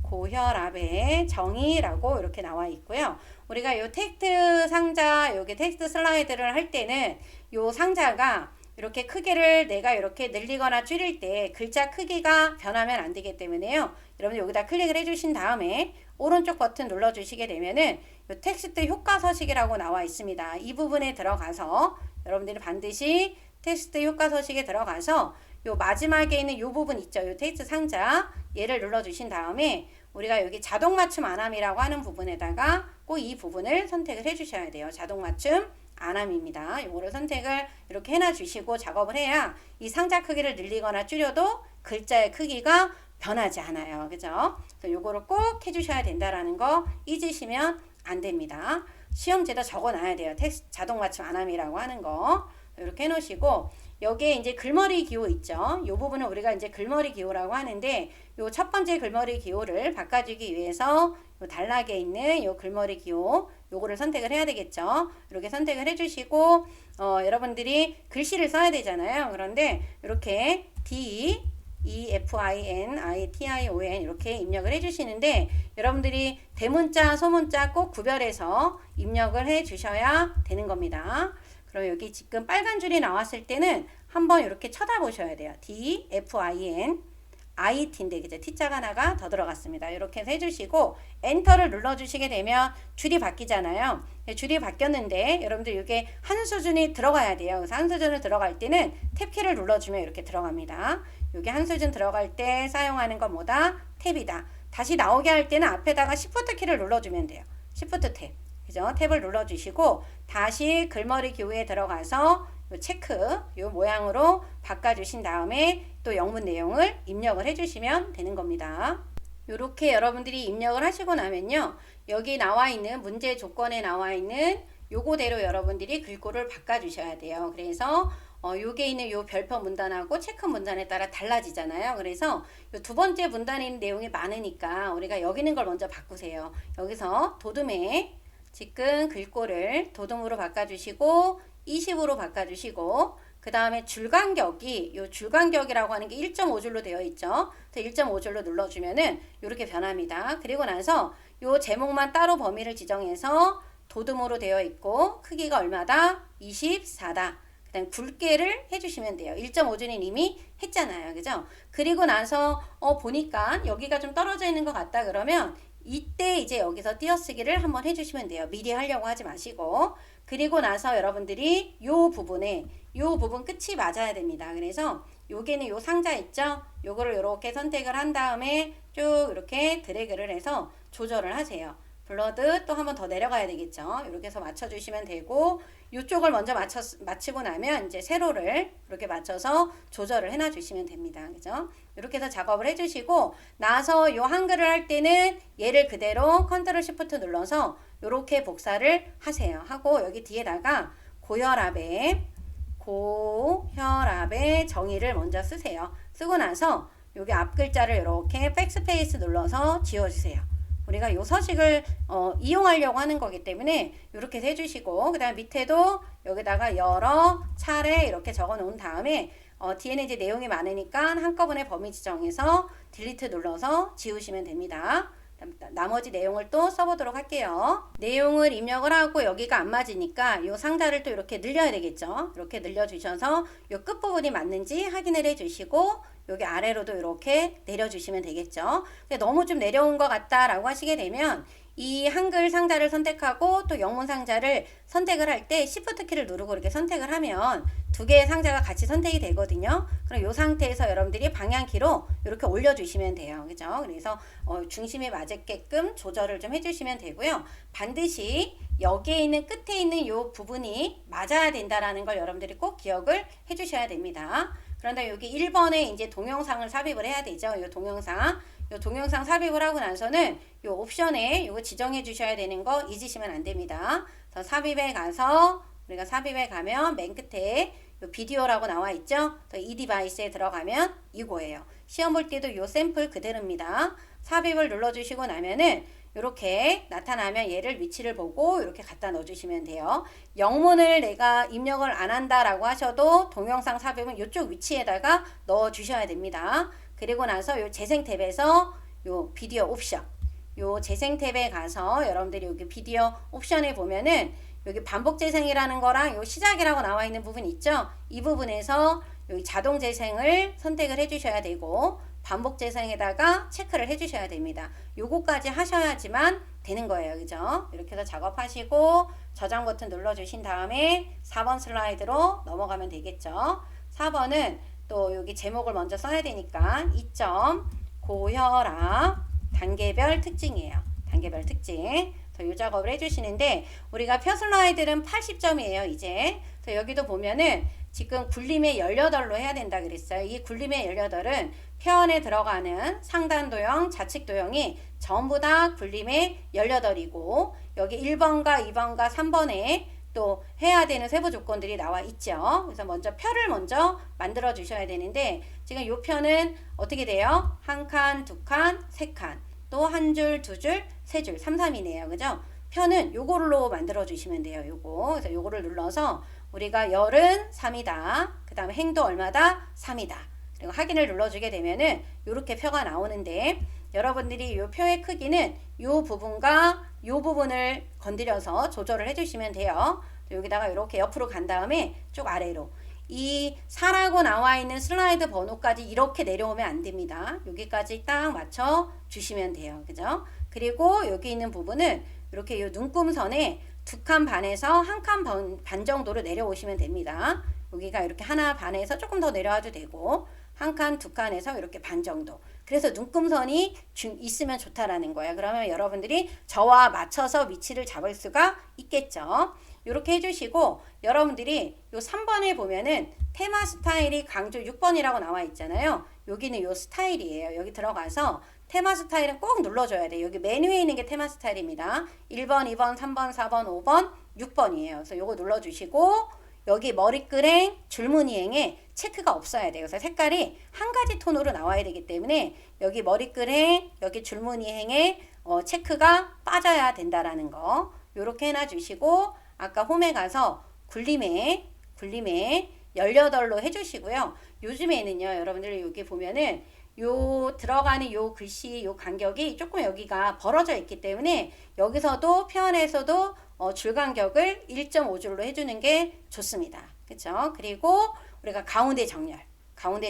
고혈압의 정의라고 이렇게 나와 있고요. 우리가 요 텍스트 상자, 여기 텍스트 슬라이드를 할 때는 요 상자가 이렇게 크기를 내가 이렇게 늘리거나 줄일 때 글자 크기가 변하면 안 되기 때문에요. 여러분 여기다 클릭을 해주신 다음에 오른쪽 버튼 눌러주시게 되면은 요 텍스트 효과 서식이라고 나와 있습니다. 이 부분에 들어가서 여러분들이 반드시 텍스트 효과 서식에 들어가서 요 마지막에 있는 요 부분 있죠. 요 텍스트 상자 얘를 눌러주신 다음에 우리가 여기 자동 맞춤 안함이라고 하는 부분에다가 꼭 이 부분을 선택을 해주셔야 돼요. 자동 맞춤 안함입니다. 요거를 선택을 이렇게 해놔 주시고 작업을 해야 이 상자 크기를 늘리거나 줄여도 글자의 크기가 변하지 않아요. 그죠? 그래서 요거를 꼭 해주셔야 된다라는 거 잊으시면 안 됩니다. 시험지에다 적어 놔야 돼요. 텍스트 자동 맞춤 안함이라고 하는 거. 이렇게 해 놓으시고, 여기에 이제 글머리 기호 있죠. 이 부분은 우리가 이제 글머리 기호라고 하는데, 요 첫 번째 글머리 기호를 바꿔주기 위해서 요 단락에 있는 요 글머리 기호, 요거를 선택을 해야 되겠죠. 이렇게 선택을 해주시고, 여러분들이 글씨를 써야 되잖아요. 그런데 이렇게 DEFINITION 이렇게 입력을 해주시는데, 여러분들이 대문자, 소문자 꼭 구별해서 입력을 해 주셔야 되는 겁니다. 그럼 여기 지금 빨간 줄이 나왔을 때는 한번 이렇게 쳐다보셔야 돼요. DEFINIT인데 그죠? T자가 하나가 더 들어갔습니다. 이렇게 해서 해주시고 엔터를 눌러주시게 되면 줄이 바뀌잖아요. 줄이 바뀌었는데 여러분들 이게 한 수준이 들어가야 돼요. 그래서 한 수준을 들어갈 때는 탭키를 눌러주면 이렇게 들어갑니다. 여기 한 수준 들어갈 때 사용하는 건 뭐다? 탭이다. 다시 나오게 할 때는 앞에다가 Shift 키를 눌러주면 돼요. Shift 탭. 그죠? 탭을 눌러주시고 다시 글머리 기호에 들어가서 요 체크 요 모양으로 바꿔주신 다음에 또 영문 내용을 입력을 해주시면 되는 겁니다. 요렇게 여러분들이 입력을 하시고 나면요, 여기 나와 있는 문제 조건에 나와 있는 요거대로 여러분들이 글꼴을 바꿔주셔야 돼요. 그래서 요게 있는 요 별표 문단하고 체크 문단에 따라 달라지잖아요. 그래서 요 두 번째 문단에 있는 내용이 많으니까 우리가 여기 있는 걸 먼저 바꾸세요. 여기서 도둠에 지금 글꼴을 도둠으로 바꿔주시고 20으로 바꿔주시고, 그 다음에 줄간격이 요 줄간격이라고 하는 게 1.5줄로 되어 있죠. 1.5줄로 눌러주면은 이렇게 변합니다. 그리고 나서 요 제목만 따로 범위를 지정해서 도둠으로 되어 있고 크기가 얼마다? 24다. 그 다음 굵게를 해주시면 돼요. 1.5줄은 이미 했잖아요. 그죠? 그리고 나서 보니까 여기가 좀 떨어져 있는 것 같다 그러면 이때 이제 여기서 띄어쓰기를 한번 해주시면 돼요. 미리 하려고 하지 마시고. 그리고 나서 여러분들이 요 부분에 요 부분 끝이 맞아야 됩니다. 그래서 요게는 요 상자 있죠? 요거를 이렇게 선택을 한 다음에 쭉 이렇게 드래그를 해서 조절을 하세요. 블러드 또 한 번 더 내려가야 되겠죠. 이렇게 해서 맞춰주시면 되고, 이쪽을 먼저 맞추고 나면 이제 세로를 이렇게 맞춰서 조절을 해놔 주시면 됩니다. 그죠? 이렇게 해서 작업을 해주시고 나서 요 한글을 할 때는 얘를 그대로 컨트롤 시프트 눌러서 이렇게 복사를 하세요. 하고 여기 뒤에다가 고혈압의 정의를 먼저 쓰세요. 쓰고 나서 여기 앞 글자를 이렇게 백스페이스 눌러서 지워주세요. 우리가 요 서식을 이용하려고 하는 거기 때문에 이렇게 해주시고, 그 다음 밑에도 여기다가 여러 차례 이렇게 적어 놓은 다음에 뒤에는 이제 내용이 많으니까 한꺼번에 범위 지정해서 딜리트 눌러서 지우시면 됩니다. 나머지 내용을 또 써보도록 할게요. 내용을 입력을 하고 여기가 안 맞으니까 이 상자를 또 이렇게 늘려야 되겠죠. 이렇게 늘려주셔서 이 끝부분이 맞는지 확인을 해주시고, 여기 아래로도 이렇게 내려주시면 되겠죠. 너무 좀 내려온 것 같다라고 하시게 되면 이 한글 상자를 선택하고 또 영문 상자를 선택을 할 때 Shift 키를 누르고 이렇게 선택을 하면 두 개의 상자가 같이 선택이 되거든요. 그럼 이 상태에서 여러분들이 방향키로 이렇게 올려주시면 돼요. 그죠? 그래서 중심에 맞게끔 조절을 좀 해주시면 되고요. 반드시 여기에 있는 끝에 있는 이 부분이 맞아야 된다라는 걸 여러분들이 꼭 기억을 해주셔야 됩니다. 그런데 여기 1번에 이제 동영상을 삽입을 해야 되죠. 이 동영상 삽입을 하고 나서는 이 옵션에 이거 지정해 주셔야 되는 거 잊으시면 안 됩니다. 그래서 삽입에 가서 우리가 삽입에 가면 맨 끝에 요 비디오라고 나와 있죠. 이 디바이스에 들어가면 이거예요. 시험 볼 때도 요 샘플 그대로입니다. 삽입을 눌러주시고 나면은 이렇게 나타나면 얘를 위치를 보고 이렇게 갖다 넣어주시면 돼요. 영문을 내가 입력을 안 한다라고 하셔도 동영상 삽입은 이쪽 위치에다가 넣어주셔야 됩니다. 그리고 나서 요 재생 탭에서 요 비디오 옵션, 요 재생 탭에 가서 여러분들이 여기 비디오 옵션에 보면은 여기 반복 재생이라는 거랑 요 시작이라고 나와 있는 부분 있죠? 이 부분에서 여기 자동 재생을 선택을 해주셔야 되고, 반복 재생에다가 체크를 해주셔야 됩니다. 요거까지 하셔야지만 되는 거예요. 그죠? 이렇게 해서 작업하시고 저장 버튼 눌러주신 다음에 4번 슬라이드로 넘어가면 되겠죠. 4번은 또 여기 제목을 먼저 써야 되니까 2점 고혈압 단계별 특징이에요. 단계별 특징. 이 작업을 해주시는데 우리가 표 슬라이드는 80점이에요. 이제 여기도 보면은 지금 굴림의 18로 해야 된다 그랬어요. 이 굴림의 18은 표현에 들어가는 상단 도형, 좌측 도형이 전부 다 굴림의 18이고, 여기 1번과 2번과 3번에 또 해야 되는 세부 조건들이 나와 있죠. 그래서 먼저 표를 먼저 만들어 주셔야 되는데, 지금 이 표는 어떻게 돼요? 한 칸, 두 칸, 세 칸, 또 한 줄, 두 줄, 세 줄, 3, 3이네요. 그죠? 표는 요걸로 만들어 주시면 돼요. 요거. 그래서 요거를 눌러서 우리가 열은 3이다. 그 다음에 행도 얼마다? 3이다. 그리고 확인을 눌러주게 되면은 요렇게 표가 나오는데, 여러분들이 요 표의 크기는 요 부분과 요 부분을 건드려서 조절을 해주시면 돼요. 여기다가 이렇게 옆으로 간 다음에 쭉 아래로. 이 4라고 나와 있는 슬라이드 번호까지 이렇게 내려오면 안 됩니다. 여기까지 딱 맞춰 주시면 돼요. 그죠? 그리고 여기 있는 부분은 이렇게 요 눈금선에 2칸 반에서 1칸 반 정도로 내려오시면 됩니다. 여기가 이렇게 하나 반에서 조금 더 내려와도 되고, 한 칸, 두 칸에서 이렇게 반 정도. 그래서 눈금선이 있으면 좋다라는 거예요. 그러면 여러분들이 저와 맞춰서 위치를 잡을 수가 있겠죠. 이렇게 해주시고, 여러분들이 요 3번에 보면은 테마 스타일이 강조 6번이라고 나와 있잖아요. 여기는 요 스타일이에요. 여기 들어가서 테마 스타일은 꼭 눌러줘야 돼요. 여기 메뉴에 있는 게 테마 스타일입니다. 1번, 2번, 3번, 4번, 5번, 6번이에요. 그래서 요거 눌러주시고, 여기 머리끄랭 줄무늬행에 체크가 없어야 돼요. 그래서 색깔이 한 가지 톤으로 나와야 되기 때문에 여기 머리끄랭, 여기 줄무늬행에 체크가 빠져야 된다라는 거. 요렇게 해놔주시고, 아까 홈에 가서 굴림에 18로 해주시고요. 요즘에는요, 여러분들 여기 보면은 요 들어가는 요 글씨 요 간격이 조금 여기가 벌어져 있기 때문에 여기서도 표현에서도 줄 간격을 1.5줄로 해주는 게 좋습니다. 그쵸? 그리고 우리가 가운데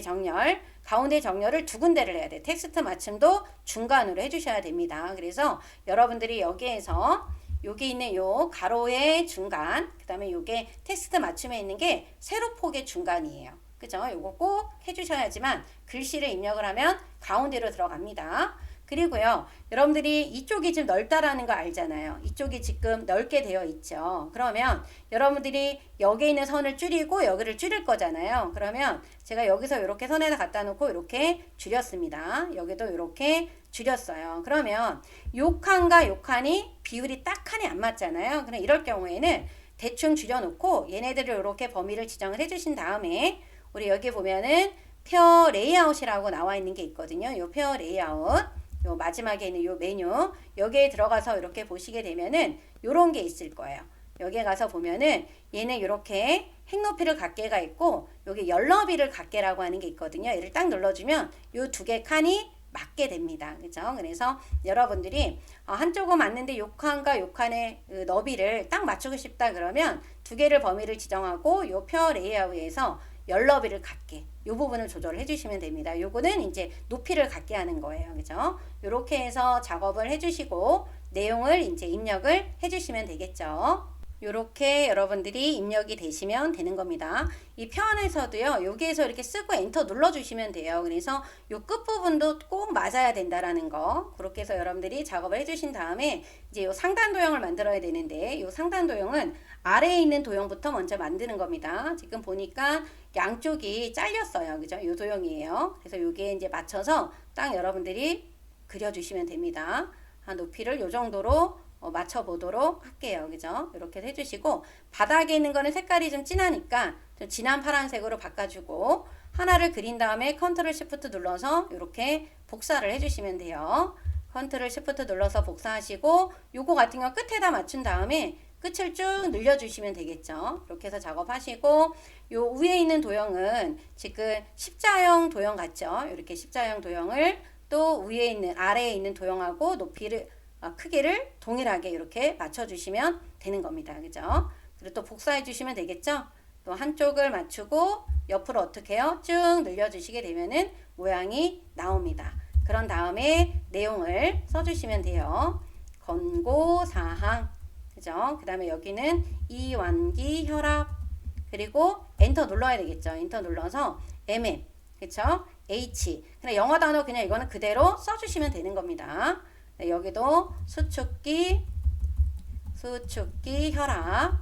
정렬을 두 군데를 해야 돼. 텍스트 맞춤도 중간으로 해주셔야 됩니다. 그래서 여러분들이 여기에서 여기 있는 요 가로의 중간, 그 다음에 요게 텍스트 맞춤에 있는 게 세로폭의 중간이에요. 그죠? 요거 꼭 해주셔야지만 글씨를 입력을 하면 가운데로 들어갑니다. 그리고요, 여러분들이 이쪽이 좀 넓다라는 거 알잖아요. 이쪽이 지금 넓게 되어 있죠. 그러면 여러분들이 여기에 있는 선을 줄이고 여기를 줄일 거잖아요. 그러면 제가 여기서 이렇게 선에다 갖다 놓고 이렇게 줄였습니다. 여기도 이렇게 줄였어요. 그러면 요 칸과 요 칸이 비율이 딱 칸이 안 맞잖아요. 그럼 이럴 경우에는 대충 줄여놓고 얘네들을 이렇게 범위를 지정을 해주신 다음에 우리 여기 보면은 페어 레이아웃이라고 나와 있는 게 있거든요. 요 페어 레이아웃, 요 마지막에 있는 요 메뉴, 여기에 들어가서 이렇게 보시게 되면은 요런 게 있을 거예요. 여기에 가서 보면은 얘는 이렇게 핵 높이를 갖게가 있고 여기 열 너비를 갖게라고 하는 게 있거든요. 얘를 딱 눌러주면 요 두 개 칸이 맞게 됩니다. 그죠? 그래서 여러분들이 한쪽은 맞는데 요 칸과 요 칸의 그 너비를 딱 맞추고 싶다 그러면 두 개를 범위를 지정하고 요 페어 레이아웃에서 열 너비를 갖게 요 부분을 조절을 해주시면 됩니다. 요거는 이제 높이를 갖게 하는 거예요. 그죠? 요렇게 해서 작업을 해주시고 내용을 이제 입력을 해주시면 되겠죠. 요렇게 여러분들이 입력이 되시면 되는 겁니다. 이 표안에서도요, 여기에서 이렇게 쓰고 엔터 눌러주시면 돼요. 그래서 요 끝부분도 꼭 맞아야 된다라는 거. 그렇게 해서 여러분들이 작업을 해주신 다음에 이제 요 상단 도형을 만들어야 되는데, 요 상단 도형은 아래에 있는 도형부터 먼저 만드는 겁니다. 지금 보니까 양쪽이 잘렸어요. 그죠? 요 도형이에요. 그래서 여기에 이제 맞춰서 딱 여러분들이 그려주시면 됩니다. 높이를 요 정도로 맞춰 보도록 할게요. 그죠? 이렇게 해주시고 바닥에 있는 거는 색깔이 좀 진하니까 좀 진한 파란색으로 바꿔주고 하나를 그린 다음에 컨트롤 시프트 눌러서 이렇게 복사를 해주시면 돼요. 컨트롤 시프트 눌러서 복사하시고 요거 같은 거 끝에다 맞춘 다음에 끝을 쭉 늘려주시면 되겠죠. 이렇게 해서 작업하시고 요 위에 있는 도형은 지금 십자형 도형 같죠? 이렇게 십자형 도형을 또 위에 있는 아래에 있는 도형하고 높이를 크기를 동일하게 이렇게 맞춰주시면 되는 겁니다. 그죠? 그리고 또 복사해 주시면 되겠죠? 또 한쪽을 맞추고 옆으로 어떻게 해요? 쭉 늘려주시게 되면은 모양이 나옵니다. 그런 다음에 내용을 써주시면 돼요. 권고사항. 그죠? 그 다음에 여기는 이완기 혈압. 그리고 엔터 눌러야 되겠죠? 엔터 눌러서 MM. 그쵸? H. 그냥 영어 단어 그냥 이거는 그대로 써주시면 되는 겁니다. 네, 여기도 수축기 혈압.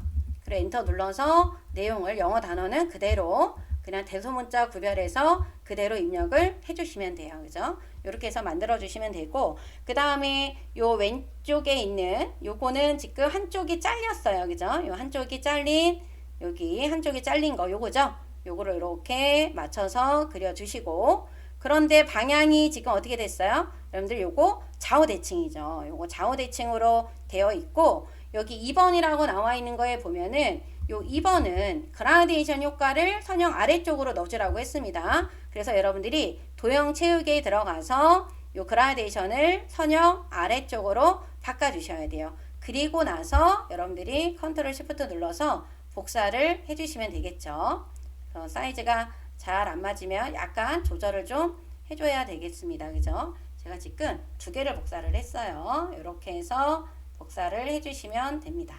그리고 엔터 눌러서 내용을 영어 단어는 그대로 그냥 대소문자 구별해서 그대로 입력을 해주시면 돼요. 그죠? 이렇게 해서 만들어 주시면 되고 그 다음에 요 왼쪽에 있는 요거는 지금 한쪽이 잘렸어요. 그죠? 요 한쪽이 잘린 여기 한쪽이 잘린 거 요거죠? 요거를 이렇게 맞춰서 그려주시고 그런데 방향이 지금 어떻게 됐어요? 여러분들 요거 좌우대칭이죠. 요거 좌우대칭으로 되어 있고 여기 2번이라고 나와 있는 거에 보면은 요 2번은 그라데이션 효과를 선형 아래쪽으로 넣어주라고 했습니다. 그래서 여러분들이 도형 채우기에 들어가서 요 그라데이션을 선형 아래쪽으로 바꿔주셔야 돼요. 그리고 나서 여러분들이 컨트롤 시프트 눌러서 복사를 해주시면 되겠죠. 사이즈가 잘 안 맞으면 약간 조절을 좀 해줘야 되겠습니다. 그죠? 제가 지금 두 개를 복사를 했어요. 이렇게 해서 복사를 해주시면 됩니다.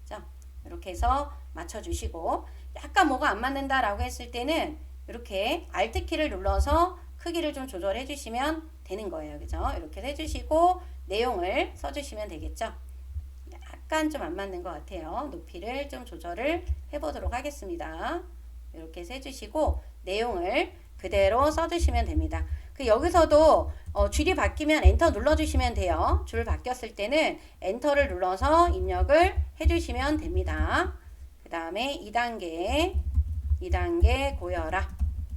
그죠? 이렇게 해서 맞춰주시고 약간 뭐가 안 맞는다라고 했을 때는 이렇게 Alt키를 눌러서 크기를 좀 조절해 주시면 되는 거예요. 그죠? 이렇게 해주시고 내용을 써주시면 되겠죠? 약간 좀 안 맞는 것 같아요. 높이를 좀 조절을 해보도록 하겠습니다. 이렇게 해서 해주시고 내용을 그대로 써주시면 됩니다. 여기서도 줄이 바뀌면 엔터 눌러주시면 돼요. 줄 바뀌었을 때는 엔터를 눌러서 입력을 해주시면 됩니다. 그 다음에 2단계 고혈압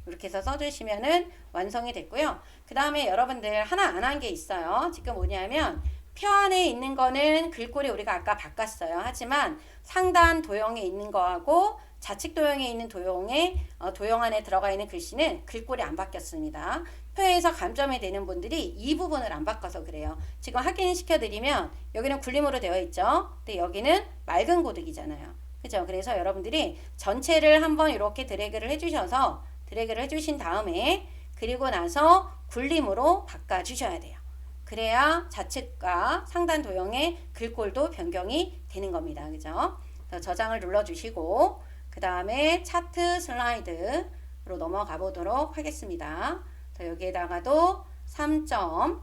이렇게 해서 써주시면은 완성이 됐고요. 그 다음에 여러분들 하나 안 한 게 있어요. 지금 뭐냐면 표 안에 있는 거는 글꼴이 우리가 아까 바꿨어요. 하지만 상단 도형에 있는 거하고 좌측 도형에 있는 도형 안에 들어가 있는 글씨는 글꼴이 안 바뀌었습니다. 표에서 감점이 되는 분들이 이 부분을 안 바꿔서 그래요. 지금 확인시켜 드리면 여기는 굴림으로 되어 있죠. 근데 여기는 맑은 고딕이잖아요. 그죠? 그래서 여러분들이 전체를 한번 이렇게 드래그를 해주셔서 드래그를 해주신 다음에 그리고 나서 굴림으로 바꿔 주셔야 돼요. 그래야 좌측과 상단 도형의 글꼴도 변경이 되는 겁니다. 그죠? 저장을 눌러주시고 그 다음에 차트 슬라이드로 넘어가 보도록 하겠습니다. 여기에다가도 3점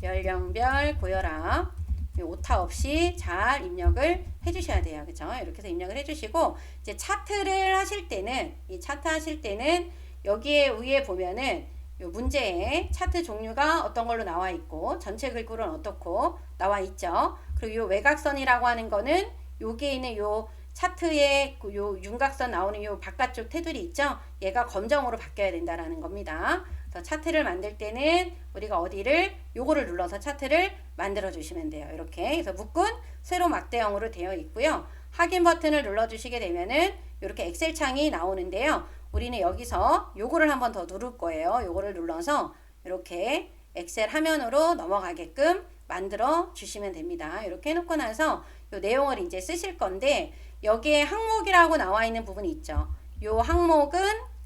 연령별 고혈압 오타 없이 잘 입력을 해주셔야 돼요. 그죠? 이렇게 해서 입력을 해주시고 이제 차트를 하실 때는 이 차트 하실 때는 여기에 위에 보면은 요 문제에 차트 종류가 어떤 걸로 나와 있고 전체 글꼴은 어떻고 나와 있죠. 그리고 요 외곽선이라고 하는 거는 여기에 있는 요 차트에 요 윤곽선 나오는 요 바깥쪽 테두리 있죠? 얘가 검정으로 바뀌어야 된다라는 겁니다. 그래서 차트를 만들 때는 우리가 어디를 요거를 눌러서 차트를 만들어 주시면 돼요. 이렇게 그래서 묶은 세로 막대형으로 되어 있고요. 확인 버튼을 눌러 주시게 되면은 이렇게 엑셀 창이 나오는데요. 우리는 여기서 요거를 한번 더 누를 거예요. 요거를 눌러서 이렇게 엑셀 화면으로 넘어가게끔 만들어 주시면 됩니다. 이렇게 해놓고 나서 요 내용을 이제 쓰실 건데 여기에 항목이라고 나와 있는 부분이 있죠. 요 항목은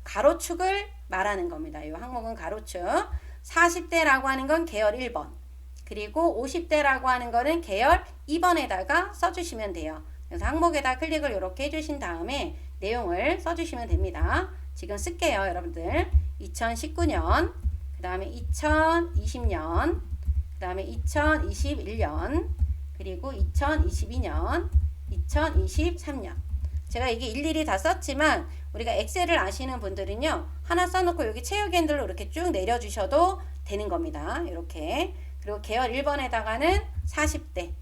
가로축을 말하는 겁니다. 요 항목은 가로축. 40대라고 하는 건 계열 1번. 그리고 50대라고 하는 거는 계열 2번에다가 써주시면 돼요. 그래서 항목에다 클릭을 이렇게 해주신 다음에 내용을 써주시면 됩니다. 지금 쓸게요, 여러분들. 2019년, 그 다음에 2020년, 그 다음에 2021년, 그리고 2022년, 2023년. 제가 이게 일일이 다 썼지만 우리가 엑셀을 아시는 분들은요, 하나 써놓고 여기 체육 핸들로 이렇게 쭉 내려주셔도 되는 겁니다. 이렇게. 그리고 계열 1번에다가는 40대,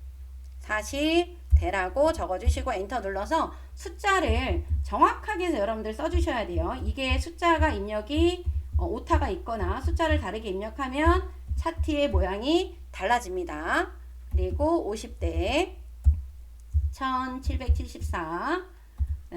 40대라고 적어주시고 엔터 눌러서 숫자를 정확하게 여러분들 써주셔야 돼요. 이게 숫자가 입력이 오타가 있거나 숫자를 다르게 입력하면 차트의 모양이 달라집니다. 그리고 50대 1774,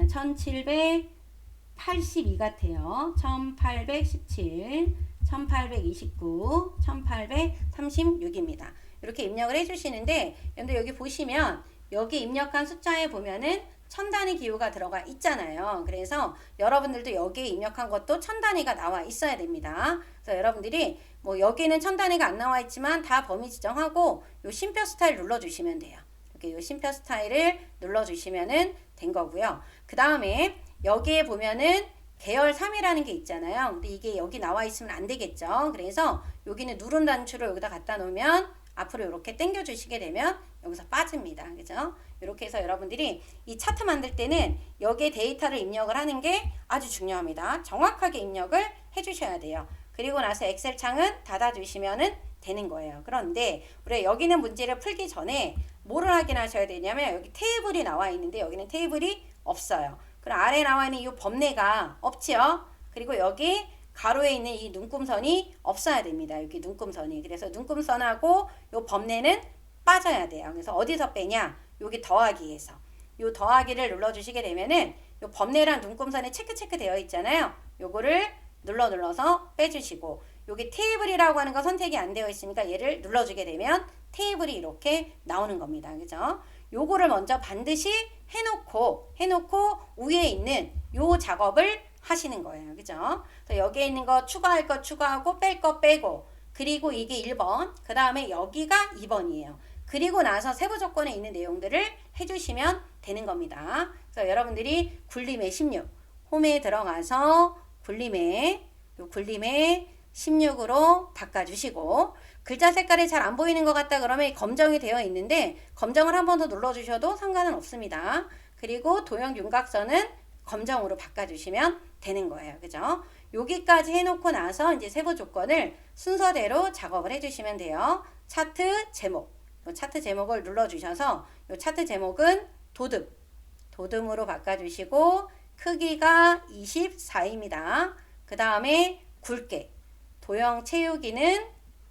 1782 같아요. 1817, 1829, 1836입니다. 이렇게 입력을 해주시는데 여러분들 여기 보시면 여기 입력한 숫자에 보면은 천 단위 기호가 들어가 있잖아요. 그래서 여러분들도 여기에 입력한 것도 천 단위가 나와 있어야 됩니다. 그래서 여러분들이 뭐 여기는 천 단위가 안 나와 있지만 다 범위 지정하고 요 쉼표 스타일 눌러주시면 돼요. 이렇게 요 쉼표 스타일을 눌러주시면은 된 거고요. 그 다음에 여기에 보면은 계열 3이라는 게 있잖아요. 근데 이게 여기 나와 있으면 안 되겠죠. 그래서 여기는 누른 단추를 여기다 갖다 놓으면 앞으로 이렇게 당겨 주시게 되면 여기서 빠집니다. 그죠? 이렇게 해서 여러분들이 이 차트 만들 때는 여기에 데이터를 입력을 하는 게 아주 중요합니다. 정확하게 입력을 해 주셔야 돼요. 그리고 나서 엑셀 창은 닫아 주시면은 되는 거예요. 그런데 우리 여기는 문제를 풀기 전에 뭐를 확인하셔야 되냐면 여기 테이블이 나와 있는데 여기는 테이블이 없어요. 그럼 아래에 나와 있는 이 범례가 없지요. 그리고 여기 가로에 있는 이 눈금선이 없어야 됩니다. 여기 눈금선이. 그래서 눈금선하고 이 범례는 빠져야 돼요. 그래서 어디서 빼냐? 여기 더하기에서. 이 더하기를 눌러주시게 되면은 이 범례랑 눈금선이 체크 되어 있잖아요. 요거를 눌러서 빼주시고 여기 테이블이라고 하는 거 선택이 안 되어 있으니까 얘를 눌러주게 되면 테이블이 이렇게 나오는 겁니다. 그죠? 요거를 먼저 반드시 해놓고 위에 있는 요 작업을 하시는 거예요. 그죠? 여기에 있는 거 추가할 거 추가하고 뺄 거 빼고 그리고 이게 1번 그 다음에 여기가 2번이에요. 그리고 나서 세부 조건에 있는 내용들을 해주시면 되는 겁니다. 그래서 여러분들이 굴림의 16 홈에 들어가서 굴림의 16으로 바꿔주시고 글자 색깔이 잘 안 보이는 것 같다 그러면 검정이 되어 있는데 검정을 한 번 더 눌러주셔도 상관은 없습니다. 그리고 도형 윤곽선은 검정으로 바꿔주시면 되는 거예요. 그죠? 여기까지 해놓고 나서 이제 세부 조건을 순서대로 작업을 해주시면 돼요. 차트 제목, 요 차트 제목을 눌러주셔서 요 차트 제목은 도듬으로 바꿔주시고 크기가 24입니다. 그 다음에 굵게 도형 채우기는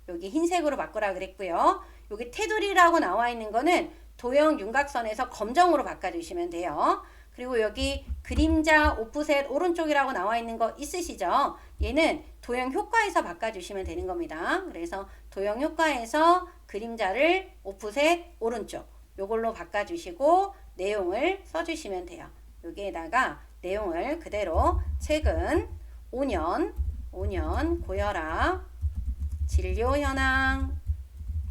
여기 흰색으로 바꾸라 그랬고요. 여기 테두리라고 나와 있는 거는 도형 윤곽선에서 검정으로 바꿔주시면 돼요. 그리고 여기 그림자 오프셋 오른쪽이라고 나와 있는 거 있으시죠? 얘는 도형 효과에서 바꿔주시면 되는 겁니다. 그래서 도형 효과에서 그림자를 오프셋 오른쪽 요걸로 바꿔주시고 내용을 써주시면 돼요. 여기에다가 내용을 그대로 최근 5년 고혈압 진료 현황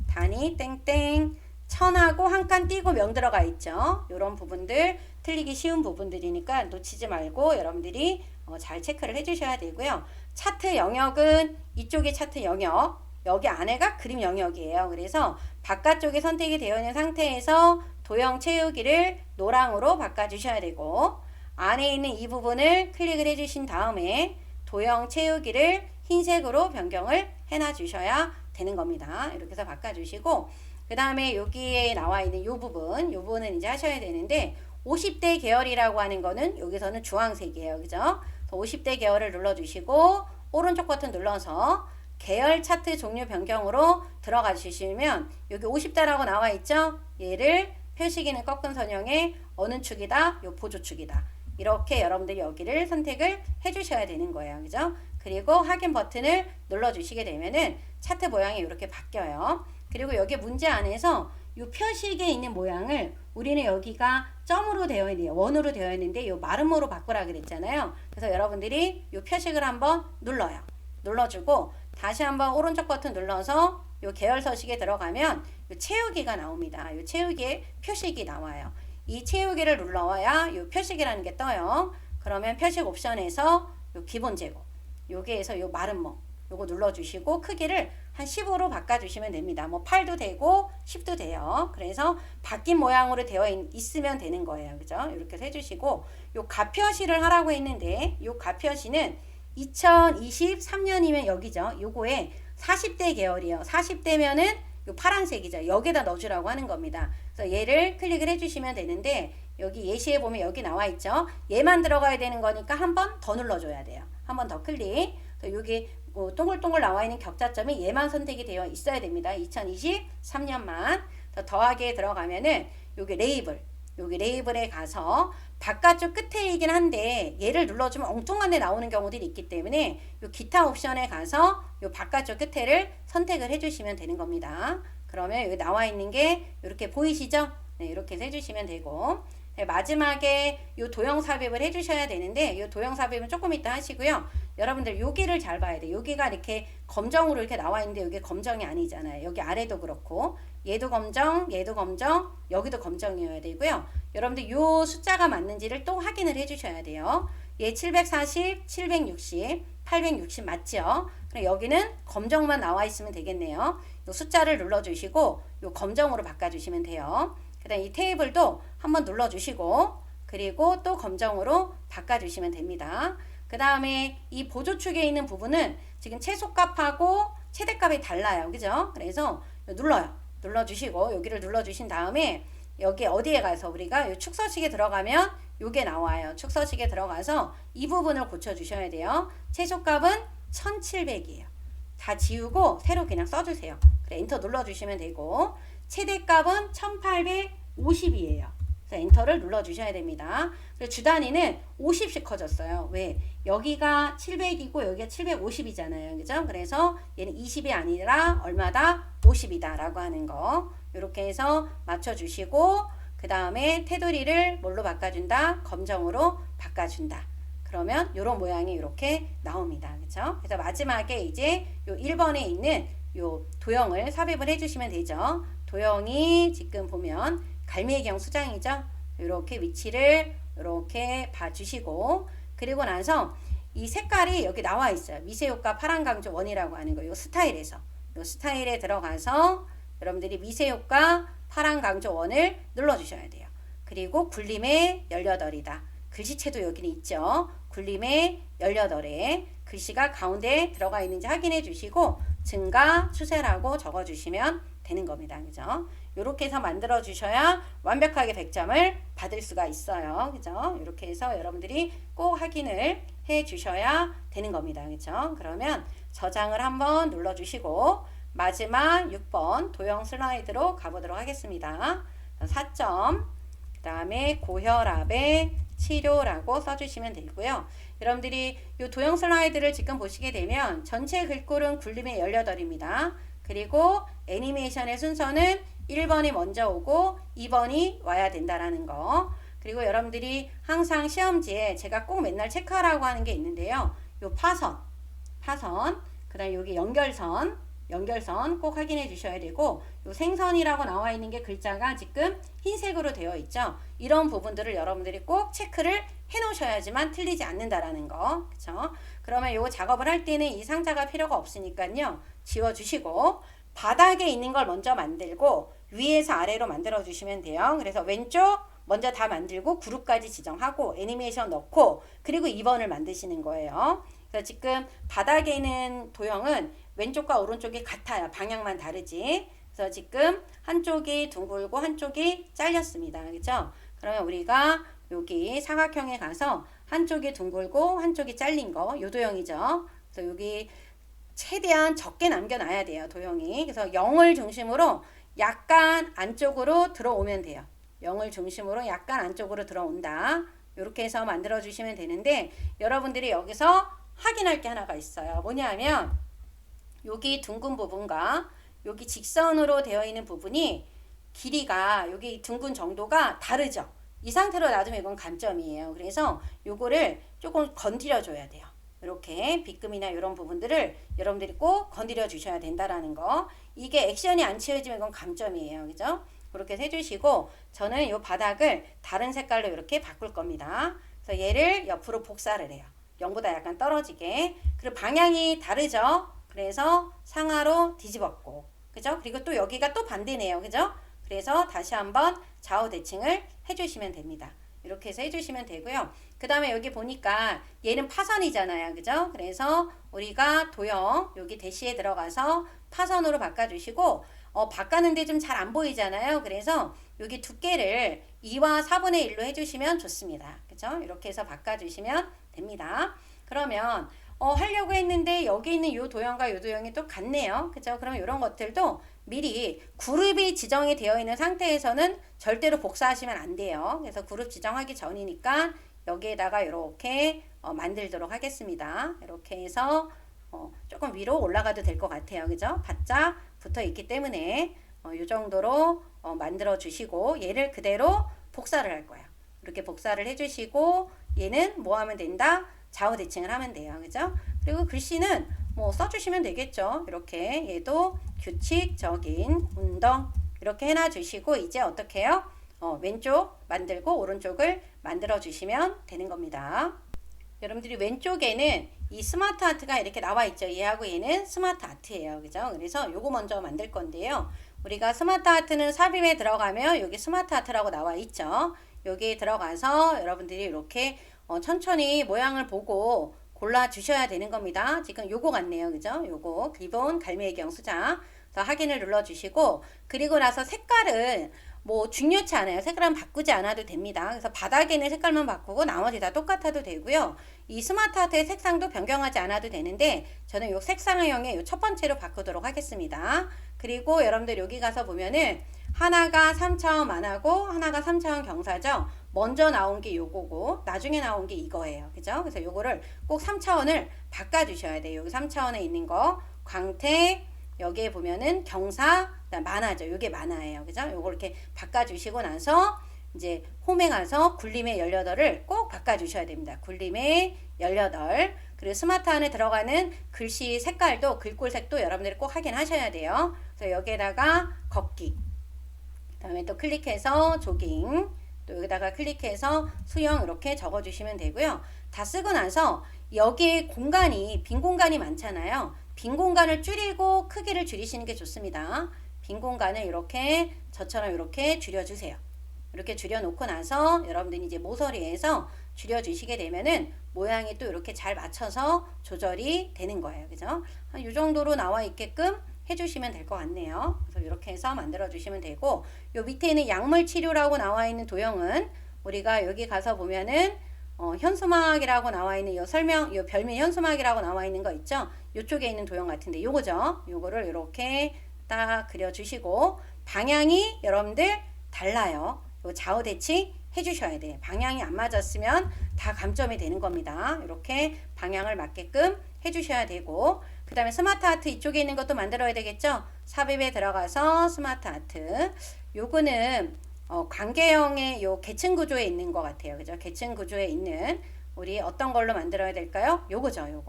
단위 땡땡 천하고 한 칸 띄고 명 들어가 있죠. 이런 부분들 틀리기 쉬운 부분들이니까 놓치지 말고 여러분들이 잘 체크를 해주셔야 되고요. 차트 영역은 이쪽이 차트 영역, 여기 안에가 그림 영역이에요. 그래서 바깥쪽에 선택이 되어 있는 상태에서 도형 채우기를 노랑으로 바꿔주셔야 되고 안에 있는 이 부분을 클릭을 해주신 다음에 도형 채우기를 흰색으로 변경을 해놔 주셔야 되는 겁니다. 이렇게 해서 바꿔주시고 그 다음에 여기에 나와 있는 이 부분은 이제 하셔야 되는데 50대 계열이라고 하는 거는 여기서는 주황색이에요. 그죠? 50대 계열을 눌러주시고 오른쪽 버튼 눌러서 계열 차트 종류 변경으로 들어가 주시면 여기 50대라고 나와 있죠? 얘를 표시기는 꺾은 선형의 어느 축이다? 요 보조축이다. 이렇게 여러분들이 여기를 선택을 해 주셔야 되는 거예요. 그죠? 그리고 확인 버튼을 눌러 주시게 되면은 차트 모양이 이렇게 바뀌어요. 그리고 여기 문제 안에서 이 표식에 있는 모양을 우리는 여기가 점으로 되어 있네요. 원으로 되어 있는데 이 마름모로 바꾸라 그랬잖아요. 그래서 여러분들이 이 표식을 한번 눌러요. 눌러주고 다시 한번 오른쪽 버튼 눌러서 이 계열 서식에 들어가면 이 채우기가 나옵니다. 이 채우기에 표식이 나와요. 이 채우기를 눌러야 이 표식이라는 게 떠요. 그러면 표식 옵션에서 이 기본 제곱 여기에서 이 마름모 요거 눌러주시고 크기를 한 15로 바꿔주시면 됩니다. 뭐 8도 되고 10도 돼요. 그래서 바뀐 모양으로 되어 있으면 되는 거예요. 그죠? 이렇게 해주시고 요 가표시를 하라고 했는데 요 가표시는 2023년이면 여기죠. 요거에 40대 계열이요. 40대면은 요 파란색이죠. 여기다 넣어주라고 하는 겁니다. 그래서 얘를 클릭을 해주시면 되는데 여기 예시에 보면 여기 나와 있죠. 얘만 들어가야 되는 거니까 한 번 더 눌러줘야 돼요. 한 번 더 클릭. 여기 동글동글 나와 있는 격자점이 얘만 선택이 되어 있어야 됩니다. 2023년만 더하기에 들어가면은 여기 레이블에 가서 바깥쪽 끝에이긴 한데 얘를 눌러주면 엉뚱한 데 나오는 경우들이 있기 때문에 요 기타 옵션에 가서 요 바깥쪽 끝에를 선택을 해주시면 되는 겁니다. 그러면 여기 나와 있는 게 이렇게 보이시죠? 네, 이렇게 해주시면 되고 네, 마지막에 요 도형 삽입을 해주셔야 되는데 요 도형 삽입은 조금 이따 하시고요. 여러분들 여기를 잘 봐야 돼요. 여기가 이렇게 검정으로 이렇게 나와 있는데 여기 검정이 아니잖아요. 여기 아래도 그렇고 얘도 검정, 얘도 검정, 여기도 검정이어야 되고요. 여러분들 요 숫자가 맞는지를 또 확인을 해주셔야 돼요. 얘 740, 760, 860 맞죠? 그럼 여기는 검정만 나와 있으면 되겠네요. 요 숫자를 눌러주시고 요 검정으로 바꿔주시면 돼요. 그 다음 이 테이블도 한번 눌러주시고 그리고 또 검정으로 바꿔주시면 됩니다. 그 다음에 이 보조축에 있는 부분은 지금 최소값하고 최대값이 달라요. 그죠? 그래서 눌러주시고 여기를 눌러주신 다음에 여기 어디에 가서 우리가 이 축서식에 들어가면 요게 나와요. 축서식에 들어가서 이 부분을 고쳐주셔야 돼요. 최소값은 1700이에요. 다 지우고 새로 그냥 써주세요. 그래, 엔터 눌러주시면 되고 최대값은 1850이에요. 그래서 엔터를 눌러주셔야 됩니다. 그래서 주단위는 50씩 커졌어요. 왜? 여기가 700이고 여기가 750이잖아요. 그죠? 그래서 얘는 20이 아니라 얼마다? 50이다 라고 하는 거. 이렇게 해서 맞춰주시고 그 다음에 테두리를 뭘로 바꿔준다? 검정으로 바꿔준다. 그러면 이런 모양이 이렇게 나옵니다. 그렇죠? 그래서 마지막에 이제 요 1번에 있는 요 도형을 삽입을 해주시면 되죠. 도형이 지금 보면 갈매기형 수장이죠. 이렇게 위치를 이렇게 봐주시고 그리고 나서 이 색깔이 여기 나와 있어요. 미세효과 파란강조 원이라고 하는 거. 요 스타일에서 요 스타일에 들어가서 여러분들이 미세효과 파란강조 원을 눌러주셔야 돼요. 그리고 굴림의 18이다. 글씨체도 여기는 있죠. 굴림의 18에 글씨가 가운데 들어가 있는지 확인해 주시고 증가 추세라고 적어주시면 되는 겁니다. 그죠? 이렇게 해서 만들어 주셔야 완벽하게 100점을 받을 수가 있어요. 그죠? 이렇게 해서 여러분들이 꼭 확인을 해 주셔야 되는 겁니다. 그죠? 그러면 저장을 한번 눌러 주시고 마지막 6번 도형 슬라이드로 가보도록 하겠습니다. 4점 그 다음에 고혈압의 치료라고 써주시면 되고요. 여러분들이 이 도형 슬라이드를 지금 보시게 되면 전체 글꼴은 굴림의 18입니다. 그리고 애니메이션의 순서는 1번이 먼저 오고 2번이 와야 된다라는 거. 그리고 여러분들이 항상 시험지에 제가 꼭 맨날 체크하라고 하는 게 있는데요. 요 파선, 그 다음에 여기 연결선 꼭 확인해 주셔야 되고 요 생선이라고 나와 있는 게 글자가 지금 흰색으로 되어 있죠. 이런 부분들을 여러분들이 꼭 체크를 해 놓으셔야지만 틀리지 않는다라는 거. 그쵸? 그러면 요 작업을 할 때는 이 상자가 필요가 없으니까요. 지워 주시고 바닥에 있는 걸 먼저 만들고 위에서 아래로 만들어 주시면 돼요. 그래서 왼쪽 먼저 다 만들고 그룹까지 지정하고 애니메이션 넣고 그리고 2번을 만드시는 거예요. 그래서 지금 바닥에 있는 도형은 왼쪽과 오른쪽이 같아요. 방향만 다르지. 그래서 지금 한쪽이 둥글고 한쪽이 잘렸습니다. 그죠? 그러면 우리가 여기 사각형에 가서 한쪽이 둥글고 한쪽이 잘린 거, 요 도형이죠. 그래서 여기 최대한 적게 남겨놔야 돼요, 도형이. 그래서 0을 중심으로 약간 안쪽으로 들어오면 돼요. 0을 중심으로 약간 안쪽으로 들어온다. 이렇게 해서 만들어 주시면 되는데, 여러분들이 여기서 확인할 게 하나가 있어요. 뭐냐면 여기 둥근 부분과 여기 직선으로 되어 있는 부분이 길이가, 여기 둥근 정도가 다르죠. 이 상태로 놔두면 이건 감점이에요. 그래서 요거를 조금 건드려 줘야 돼요. 이렇게 빗금이나 이런 부분들을 여러분들이 꼭 건드려 주셔야 된다라는 거. 이게 액션이 안 채워지면 이건 감점이에요. 그죠? 그렇게 해주시고, 저는 이 바닥을 다른 색깔로 이렇게 바꿀 겁니다. 그래서 얘를 옆으로 복사를 해요. 0보다 약간 떨어지게. 그리고 방향이 다르죠? 그래서 상하로 뒤집었고, 그죠? 그리고 또 여기가 또 반대네요. 그죠? 그래서 다시 한번 좌우 대칭을 해주시면 됩니다. 이렇게 해서 해주시면 되고요. 그 다음에 여기 보니까 얘는 파선이잖아요. 그죠? 그래서 우리가 도형 여기 대시에 들어가서 파선으로 바꿔주시고, 바꿨는데 좀 잘 안 보이잖아요. 그래서 여기 두께를 2와 4분의 1로 해주시면 좋습니다. 그죠? 이렇게 해서 바꿔주시면 됩니다. 그러면 하려고 했는데 여기 있는 요 도형과 요 도형이 또 같네요. 그죠? 그럼 이런 것들도 미리 그룹이 지정이 되어 있는 상태에서는 절대로 복사하시면 안 돼요. 그래서 그룹 지정하기 전이니까 여기에다가 이렇게 만들도록 하겠습니다. 이렇게 해서 조금 위로 올라가도 될 것 같아요. 그죠? 바짝 붙어 있기 때문에 이 정도로 만들어 주시고, 얘를 그대로 복사를 할 거예요. 이렇게 복사를 해 주시고, 얘는 뭐 하면 된다? 좌우 대칭을 하면 돼요. 그죠? 그리고 글씨는 뭐 써주시면 되겠죠. 이렇게 얘도 규칙적인 운동 이렇게 해놔 주시고, 이제 어떻게 해요? 왼쪽 만들고 오른쪽을 만들어 주시면 되는 겁니다. 여러분들이 왼쪽에는 이 스마트 아트가 이렇게 나와 있죠. 얘하고 얘는 스마트 아트예요. 그죠? 그래서 요거 먼저 만들 건데요. 우리가 스마트 아트는 삽입에 들어가면 여기 스마트 아트라고 나와 있죠. 여기에 들어가서 여러분들이 이렇게 천천히 모양을 보고 골라 주셔야 되는 겁니다. 지금 요거 같네요. 그죠? 요거 기본 갈매기형 수작. 그래서 확인을 눌러 주시고, 그리고 나서 색깔은 뭐 중요치 않아요. 색깔은 바꾸지 않아도 됩니다. 그래서 바닥에는 색깔만 바꾸고 나머지 다 똑같아도 되고요. 이 스마트 아트의 색상도 변경하지 않아도 되는데, 저는 요 색상형의 요 첫 번째로 바꾸도록 하겠습니다. 그리고 여러분들 여기 가서 보면은 하나가 3차원 만화고 하나가 3차원 경사죠. 먼저 나온 게 요거고 나중에 나온 게 이거예요. 그죠? 그래서 요거를 꼭 3차원을 바꿔 주셔야 돼요. 여기 3차원에 있는 거 광택, 여기에 보면은 경사, 만화죠. 요게 만화예요. 그죠? 요걸 이렇게 바꿔 주시고 나서 이제 홈에 가서 굴림의 18을 꼭 바꿔 주셔야 됩니다. 굴림의 18. 그리고 스마트 안에 들어가는 글씨 색깔도, 글꼴색도 여러분들이 꼭 확인하셔야 돼요. 그래서 여기에다가 걷기, 그다음에 또 클릭해서 조깅, 또 여기다가 클릭해서 수영 이렇게 적어 주시면 되고요. 다 쓰고 나서 여기에 공간이, 빈 공간이 많잖아요. 빈 공간을 줄이고 크기를 줄이시는 게 좋습니다. 빈 공간을 이렇게 저처럼 이렇게 줄여주세요. 이렇게 줄여놓고 나서 여러분들이 이제 모서리에서 줄여주시게 되면은 모양이 또 이렇게 잘 맞춰서 조절이 되는 거예요. 그죠? 한 이 정도로 나와 있게끔 해주시면 될 것 같네요. 그래서 이렇게 해서 만들어 주시면 되고, 요 밑에 있는 약물 치료라고 나와 있는 도형은 우리가 여기 가서 보면은 현수막이라고 나와 있는 요 설명, 요 별미 현수막이라고 나와 있는 거 있죠? 요쪽에 있는 도형 같은데 요거죠. 요거를 이렇게 딱 그려 주시고, 방향이 여러분들 달라요. 요 좌우 대칭 해주셔야 돼요. 방향이 안 맞았으면 다 감점이 되는 겁니다. 이렇게 방향을 맞게끔 해주셔야 되고, 그 다음에 스마트 아트 이쪽에 있는 것도 만들어야 되겠죠. 삽입에 들어가서 스마트 아트, 요거는 관계형의 요 계층 구조에 있는 것 같아요. 그죠? 계층 구조에 있는, 우리 어떤 걸로 만들어야 될까요? 요거죠.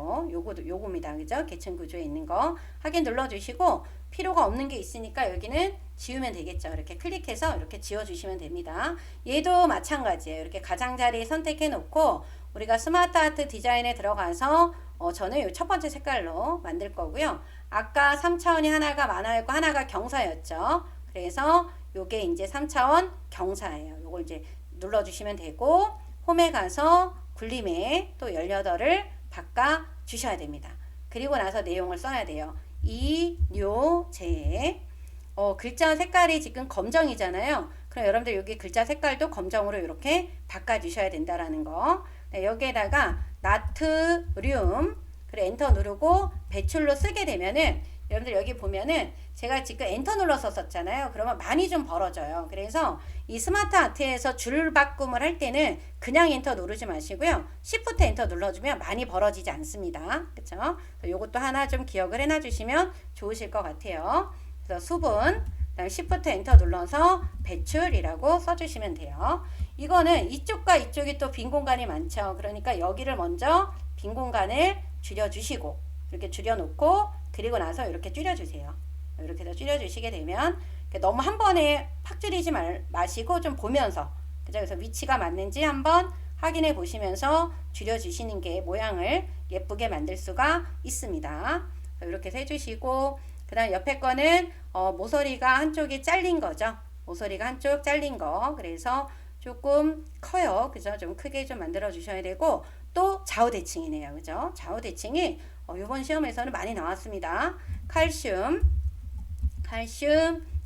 요겁니다. 그죠? 계층 구조에 있는 거 확인 눌러주시고, 필요가 없는 게 있으니까 여기는 지우면 되겠죠. 이렇게 클릭해서 이렇게 지워주시면 됩니다. 얘도 마찬가지예요. 이렇게 가장자리 선택해 놓고 우리가 스마트 아트 디자인에 들어가서 저는 이 첫 번째 색깔로 만들 거고요. 아까 3차원이 하나가 만화였고 하나가 경사였죠. 그래서 요게 이제 3차원 경사예요. 요걸 이제 눌러주시면 되고, 홈에 가서 굴림에 또 18을 바꿔 주셔야 됩니다. 그리고 나서 내용을 써야 돼요. 이뇨제. 글자 색깔이 지금 검정이잖아요. 그럼 여러분들 여기 글자 색깔도 검정으로 이렇게 바꿔주셔야 된다라는 거. 네, 여기에다가 나트륨, 그리고 엔터 누르고 배출로 쓰게 되면은 여러분들 여기 보면은 제가 지금 엔터 눌러서 썼잖아요. 그러면 많이 좀 벌어져요. 그래서 이 스마트 아트에서 줄 바꿈을 할 때는 그냥 엔터 누르지 마시고요. Shift 엔터 눌러주면 많이 벌어지지 않습니다. 그쵸? 요것도 하나 좀 기억을 해놔 주시면 좋으실 것 같아요. 그래서 수분, 그다음에 Shift 엔터 눌러서 배출이라고 써주시면 돼요. 이거는 이쪽과 이쪽이 또 빈 공간이 많죠. 그러니까 여기를 먼저 빈 공간을 줄여주시고 이렇게 줄여놓고 그리고 나서 이렇게 줄여주세요. 이렇게 해서 줄여주시게 되면 너무 한 번에 팍 줄이지 마시고 좀 보면서, 그죠? 그래서 위치가 맞는지 한번 확인해 보시면서 줄여주시는 게 모양을 예쁘게 만들 수가 있습니다. 이렇게 해서 해주시고, 그 다음 옆에 거는 모서리가 한쪽이 잘린 거죠. 모서리가 한쪽 잘린 거. 그래서 조금 커요. 그죠? 좀 크게 좀 만들어 주셔야 되고, 또 좌우 대칭이네요. 그죠? 좌우 대칭이 이번 시험에서는 많이 나왔습니다. 칼슘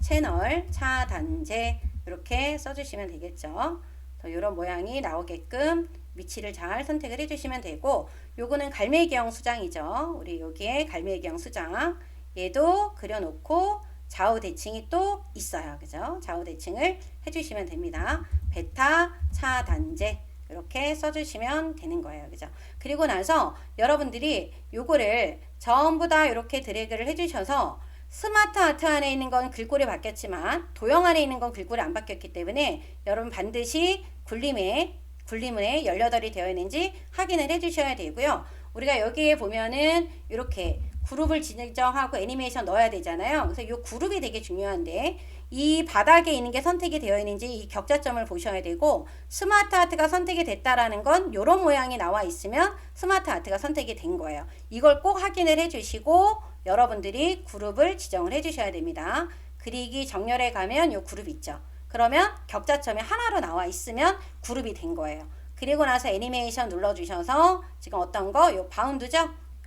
채널 차단제 이렇게 써주시면 되겠죠. 이런 모양이 나오게끔 위치를 잘 선택을 해주시면 되고, 요거는 갈매기형 수장이죠. 우리 여기에 갈매기형 수장, 얘도 그려놓고 좌우 대칭이 또 있어요. 그죠? 좌우 대칭을 해주시면 됩니다. 베타 차단제 이렇게 써주시면 되는 거예요. 그죠? 그리고 나서 여러분들이 요거를 전부 다 이렇게 드래그를 해주셔서, 스마트 아트 안에 있는 건 글꼴이 바뀌었지만 도형 안에 있는 건 글꼴이 안 바뀌었기 때문에 여러분 반드시 굴림에 18이 되어 있는지 확인을 해 주셔야 되고요. 우리가 여기에 보면은 이렇게 그룹을 지정하고 애니메이션 넣어야 되잖아요. 그래서 이 그룹이 되게 중요한데, 이 바닥에 있는 게 선택이 되어 있는지 이 격자점을 보셔야 되고, 스마트 아트가 선택이 됐다라는 건 이런 모양이 나와 있으면 스마트 아트가 선택이 된 거예요. 이걸 꼭 확인을 해 주시고 여러분들이 그룹을 지정을 해 주셔야 됩니다. 그리기 정렬에 가면 이 그룹 있죠. 그러면 격자점이 하나로 나와 있으면 그룹이 된 거예요. 그리고 나서 애니메이션 눌러주셔서 지금 어떤 거? 요 바운드죠?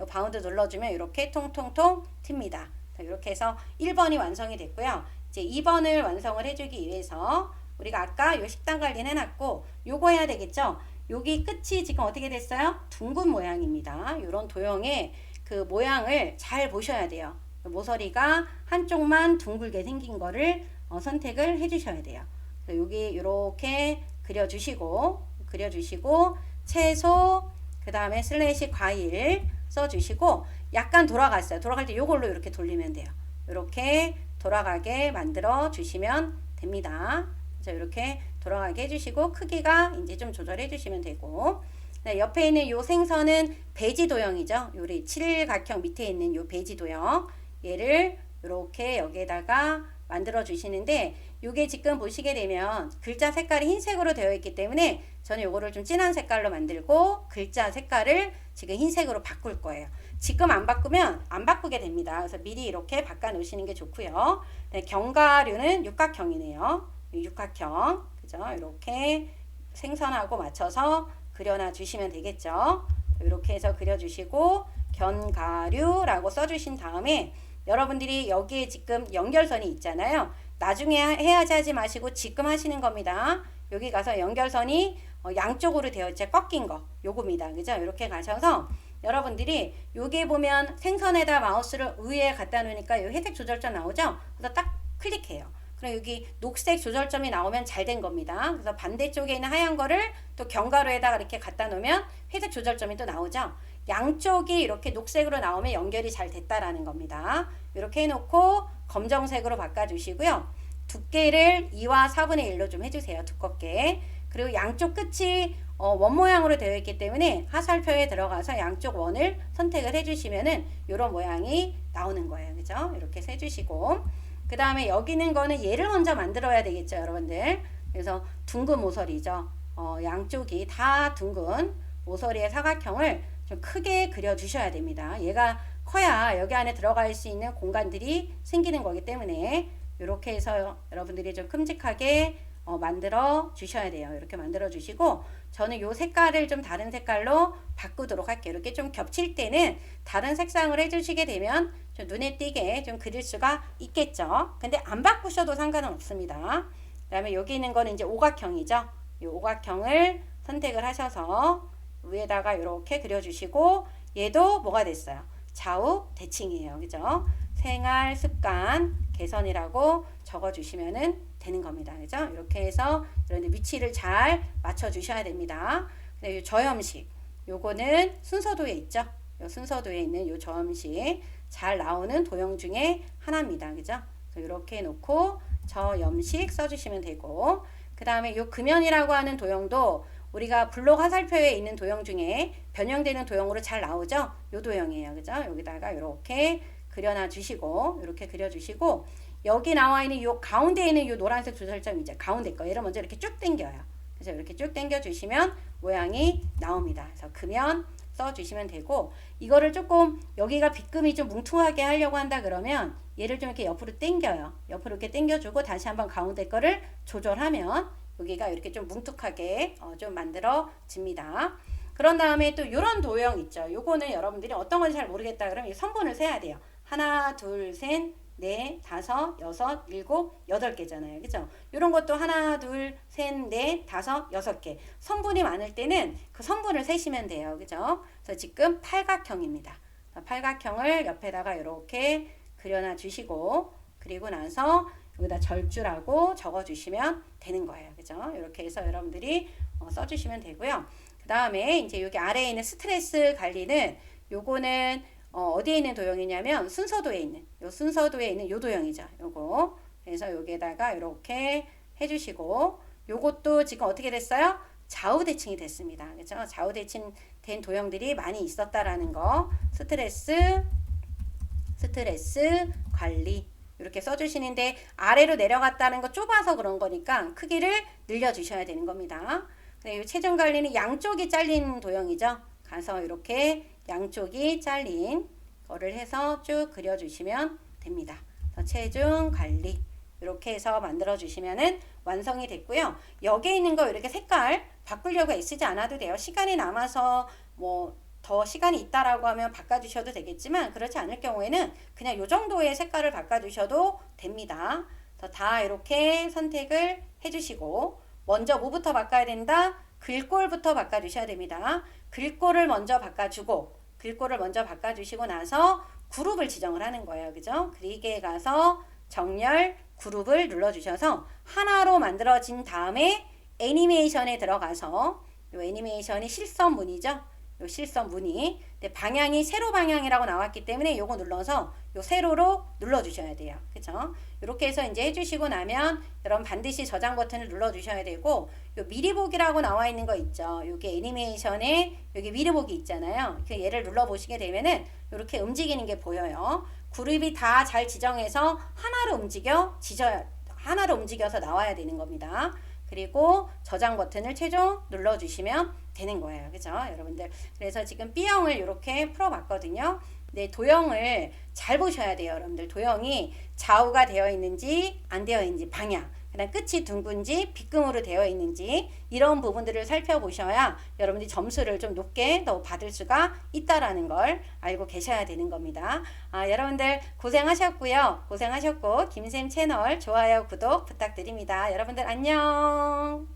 요 바운드 눌러주면 이렇게 통통통 틉니다. 이렇게 해서 1번이 완성이 됐고요. 이제 2번을 완성을 해주기 위해서 우리가 아까 요 식단 관리는 해놨고 요거 해야 되겠죠? 여기 끝이 지금 어떻게 됐어요? 둥근 모양입니다. 이런 도형의 그 모양을 잘 보셔야 돼요. 모서리가 한쪽만 둥글게 생긴 거를 선택을 해주셔야 돼요. 여기 이렇게 그려주시고 채소, 그 다음에 슬래시 과일 써주시고, 약간 돌아갔어요. 돌아갈 때 이걸로 이렇게 돌리면 돼요. 이렇게 돌아가게 만들어 주시면 됩니다. 그래서 이렇게 돌아가게 해주시고 크기가 이제 좀 조절해 주시면 되고, 네, 옆에 있는 요 생선은 배지 도형이죠. 요리 칠각형 밑에 있는 요 배지 도형, 얘를 이렇게 여기에다가 만들어 주시는데, 요게 지금 보시게 되면 글자 색깔이 흰색으로 되어 있기 때문에 저는 요거를 좀 진한 색깔로 만들고 글자 색깔을 지금 흰색으로 바꿀 거예요. 지금 안 바꾸면 안 바꾸게 됩니다. 그래서 미리 이렇게 바꿔 놓으시는 게 좋고요. 네, 견과류는 육각형이네요. 육각형, 그죠? 이렇게 생선하고 맞춰서 그려놔 주시면 되겠죠. 이렇게 해서 그려주시고 견과류라고 써주신 다음에 여러분들이 여기에 지금 연결선이 있잖아요. 나중에 해야지 하지 마시고 지금 하시는 겁니다. 여기 가서 연결선이 양쪽으로 되어 있죠. 꺾인 거 요겁니다. 그죠? 이렇게 가셔서 여러분들이 여기에 보면 생선에다 마우스를 위에 갖다 놓으니까 여기 회색 조절점 나오죠? 그래서 딱 클릭해요. 그럼 여기 녹색 조절점이 나오면 잘 된 겁니다. 그래서 반대쪽에 있는 하얀 거를 또 견과류에다가 이렇게 갖다 놓으면 회색 조절점이 또 나오죠. 양쪽이 이렇게 녹색으로 나오면 연결이 잘 됐다라는 겁니다. 이렇게 해놓고 검정색으로 바꿔주시고요. 두께를 2와 4분의 1로 좀 해주세요. 두껍게. 그리고 양쪽 끝이 원 모양으로 되어 있기 때문에 하살표에 들어가서 양쪽 원을 선택을 해주시면은 이런 모양이 나오는 거예요. 그죠? 이렇게 해서 해주시고, 그 다음에 여기 있는 거는 얘를 먼저 만들어야 되겠죠, 여러분들. 그래서 둥근 모서리죠. 양쪽이 다 둥근 모서리의 사각형을 좀 크게 그려주셔야 됩니다. 얘가 커야 여기 안에 들어갈 수 있는 공간들이 생기는 거기 때문에 이렇게 해서 여러분들이 좀 큼직하게 만들어 주셔야 돼요. 이렇게 만들어 주시고, 저는 요 색깔을 좀 다른 색깔로 바꾸도록 할게요. 이렇게 좀 겹칠 때는 다른 색상을 해주시게 되면 좀 눈에 띄게 좀 그릴 수가 있겠죠. 근데 안 바꾸셔도 상관은 없습니다. 그다음에 여기 있는 거는 이제 오각형이죠. 이 오각형을 선택을 하셔서 위에다가 이렇게 그려주시고 얘도 뭐가 됐어요? 좌우 대칭이에요. 그죠? 생활 습관 개선이라고 적어주시면은 되는 겁니다. 그죠? 이렇게 해서 이런 위치를 잘 맞춰주셔야 됩니다. 이 저염식 요거는 순서도에 있죠. 요 순서도에 있는 요 저염식 잘 나오는 도형 중에 하나입니다. 그죠? 이렇게 놓고 저염식 써주시면 되고, 그 다음에 요 금연이라고 하는 도형도 우리가 블록 화살표에 있는 도형 중에 변형되는 도형으로 잘 나오죠? 요 도형이에요. 그죠? 여기다가 이렇게 그려놔 주시고, 이렇게 그려주시고, 여기 나와 있는 요 가운데 있는 요 노란색 조절점 이제 가운데 거 얘를 먼저 이렇게 쭉 당겨요. 그래서 이렇게 쭉 당겨 주시면 모양이 나옵니다. 그래서 금연 써주시면 되고, 이거를 조금 여기가 빗금이 좀 뭉퉁하게 하려고 한다 그러면 얘를 좀 이렇게 옆으로 당겨요. 옆으로 이렇게 당겨주고 다시 한번 가운데 거를 조절하면 여기가 이렇게 좀 뭉툭하게 좀 만들어집니다. 그런 다음에 또 이런 도형 있죠. 요거는 여러분들이 어떤 건지 잘 모르겠다 그러면 이 선분을 세야 돼요. 하나, 둘, 셋, 넷, 다섯, 여섯, 일곱, 여덟 개잖아요. 그죠? 이런 것도 하나, 둘, 셋, 넷, 다섯, 여섯 개. 선분이 많을 때는 그 선분을 세시면 돼요. 그죠? 그래서 지금 팔각형입니다. 팔각형을 옆에다가 이렇게 그려놔 주시고, 그리고 나서 여기다 절주라고 적어 주시면 되는 거예요. 그죠? 이렇게 해서 여러분들이 써주시면 되고요. 그 다음에 이제 여기 아래에 있는 스트레스 관리는 요거는 어디에 있는 도형이냐면 순서도에 있는 요 순서도에 있는 요 도형이죠. 요거. 그래서 여기에다가 이렇게 해주시고, 요것도 지금 어떻게 됐어요? 좌우 대칭이 됐습니다. 그죠? 좌우 대칭 된 도형들이 많이 있었다라는 거. 스트레스 관리 이렇게 써주시는데 아래로 내려갔다는 거 좁아서 그런 거니까 크기를 늘려주셔야 되는 겁니다. 이 체중 관리는 양쪽이 잘린 도형이죠. 가서 이렇게 양쪽이 잘린 거를 해서 쭉 그려주시면 됩니다. 체중 관리 이렇게 해서 만들어 주시면은 완성이 됐고요. 여기에 있는 거 이렇게 색깔 바꾸려고 애쓰지 않아도 돼요. 시간이 남아서 뭐 더 시간이 있다라고 하면 바꿔주셔도 되겠지만, 그렇지 않을 경우에는 그냥 요 정도의 색깔을 바꿔주셔도 됩니다. 다 이렇게 선택을 해주시고, 먼저 뭐부터 바꿔야 된다? 글꼴부터 바꿔주셔야 됩니다. 글꼴을 먼저 바꿔주시고 나서 그룹을 지정을 하는 거예요. 그죠? 그리기에 가서 정렬 그룹을 눌러주셔서 하나로 만들어진 다음에 애니메이션에 들어가서 이 애니메이션이 실선문이죠. 요 실선 무늬. 근데 방향이 세로 방향이라고 나왔기 때문에 요거 눌러서 요 세로로 눌러 주셔야 돼요. 그쵸? 이렇게 해서 이제 해주시고 나면 여러분 반드시 저장 버튼을 눌러 주셔야 되고, 요 미리 보기라고 나와 있는 거 있죠. 요게 애니메이션에 여기 미리 보기 있잖아요. 얘를 눌러 보시게 되면은 이렇게 움직이는 게 보여요. 그룹이 다 잘 지정해서 하나로 움직여서 나와야 되는 겁니다. 그리고 저장 버튼을 최종 눌러주시면 되는 거예요. 그죠? 여러분들. 그래서 지금 B형을 이렇게 풀어봤거든요. 네, 도형을 잘 보셔야 돼요. 여러분들. 도형이 좌우가 되어 있는지 안 되어 있는지 방향. 그다음 끝이 둥근지 빗금으로 되어 있는지 이런 부분들을 살펴보셔야 여러분들이 점수를 좀 높게 더 받을 수가 있다라는 걸 알고 계셔야 되는 겁니다. 여러분들 고생하셨고 김쌤 채널 좋아요 구독 부탁드립니다. 여러분들 안녕.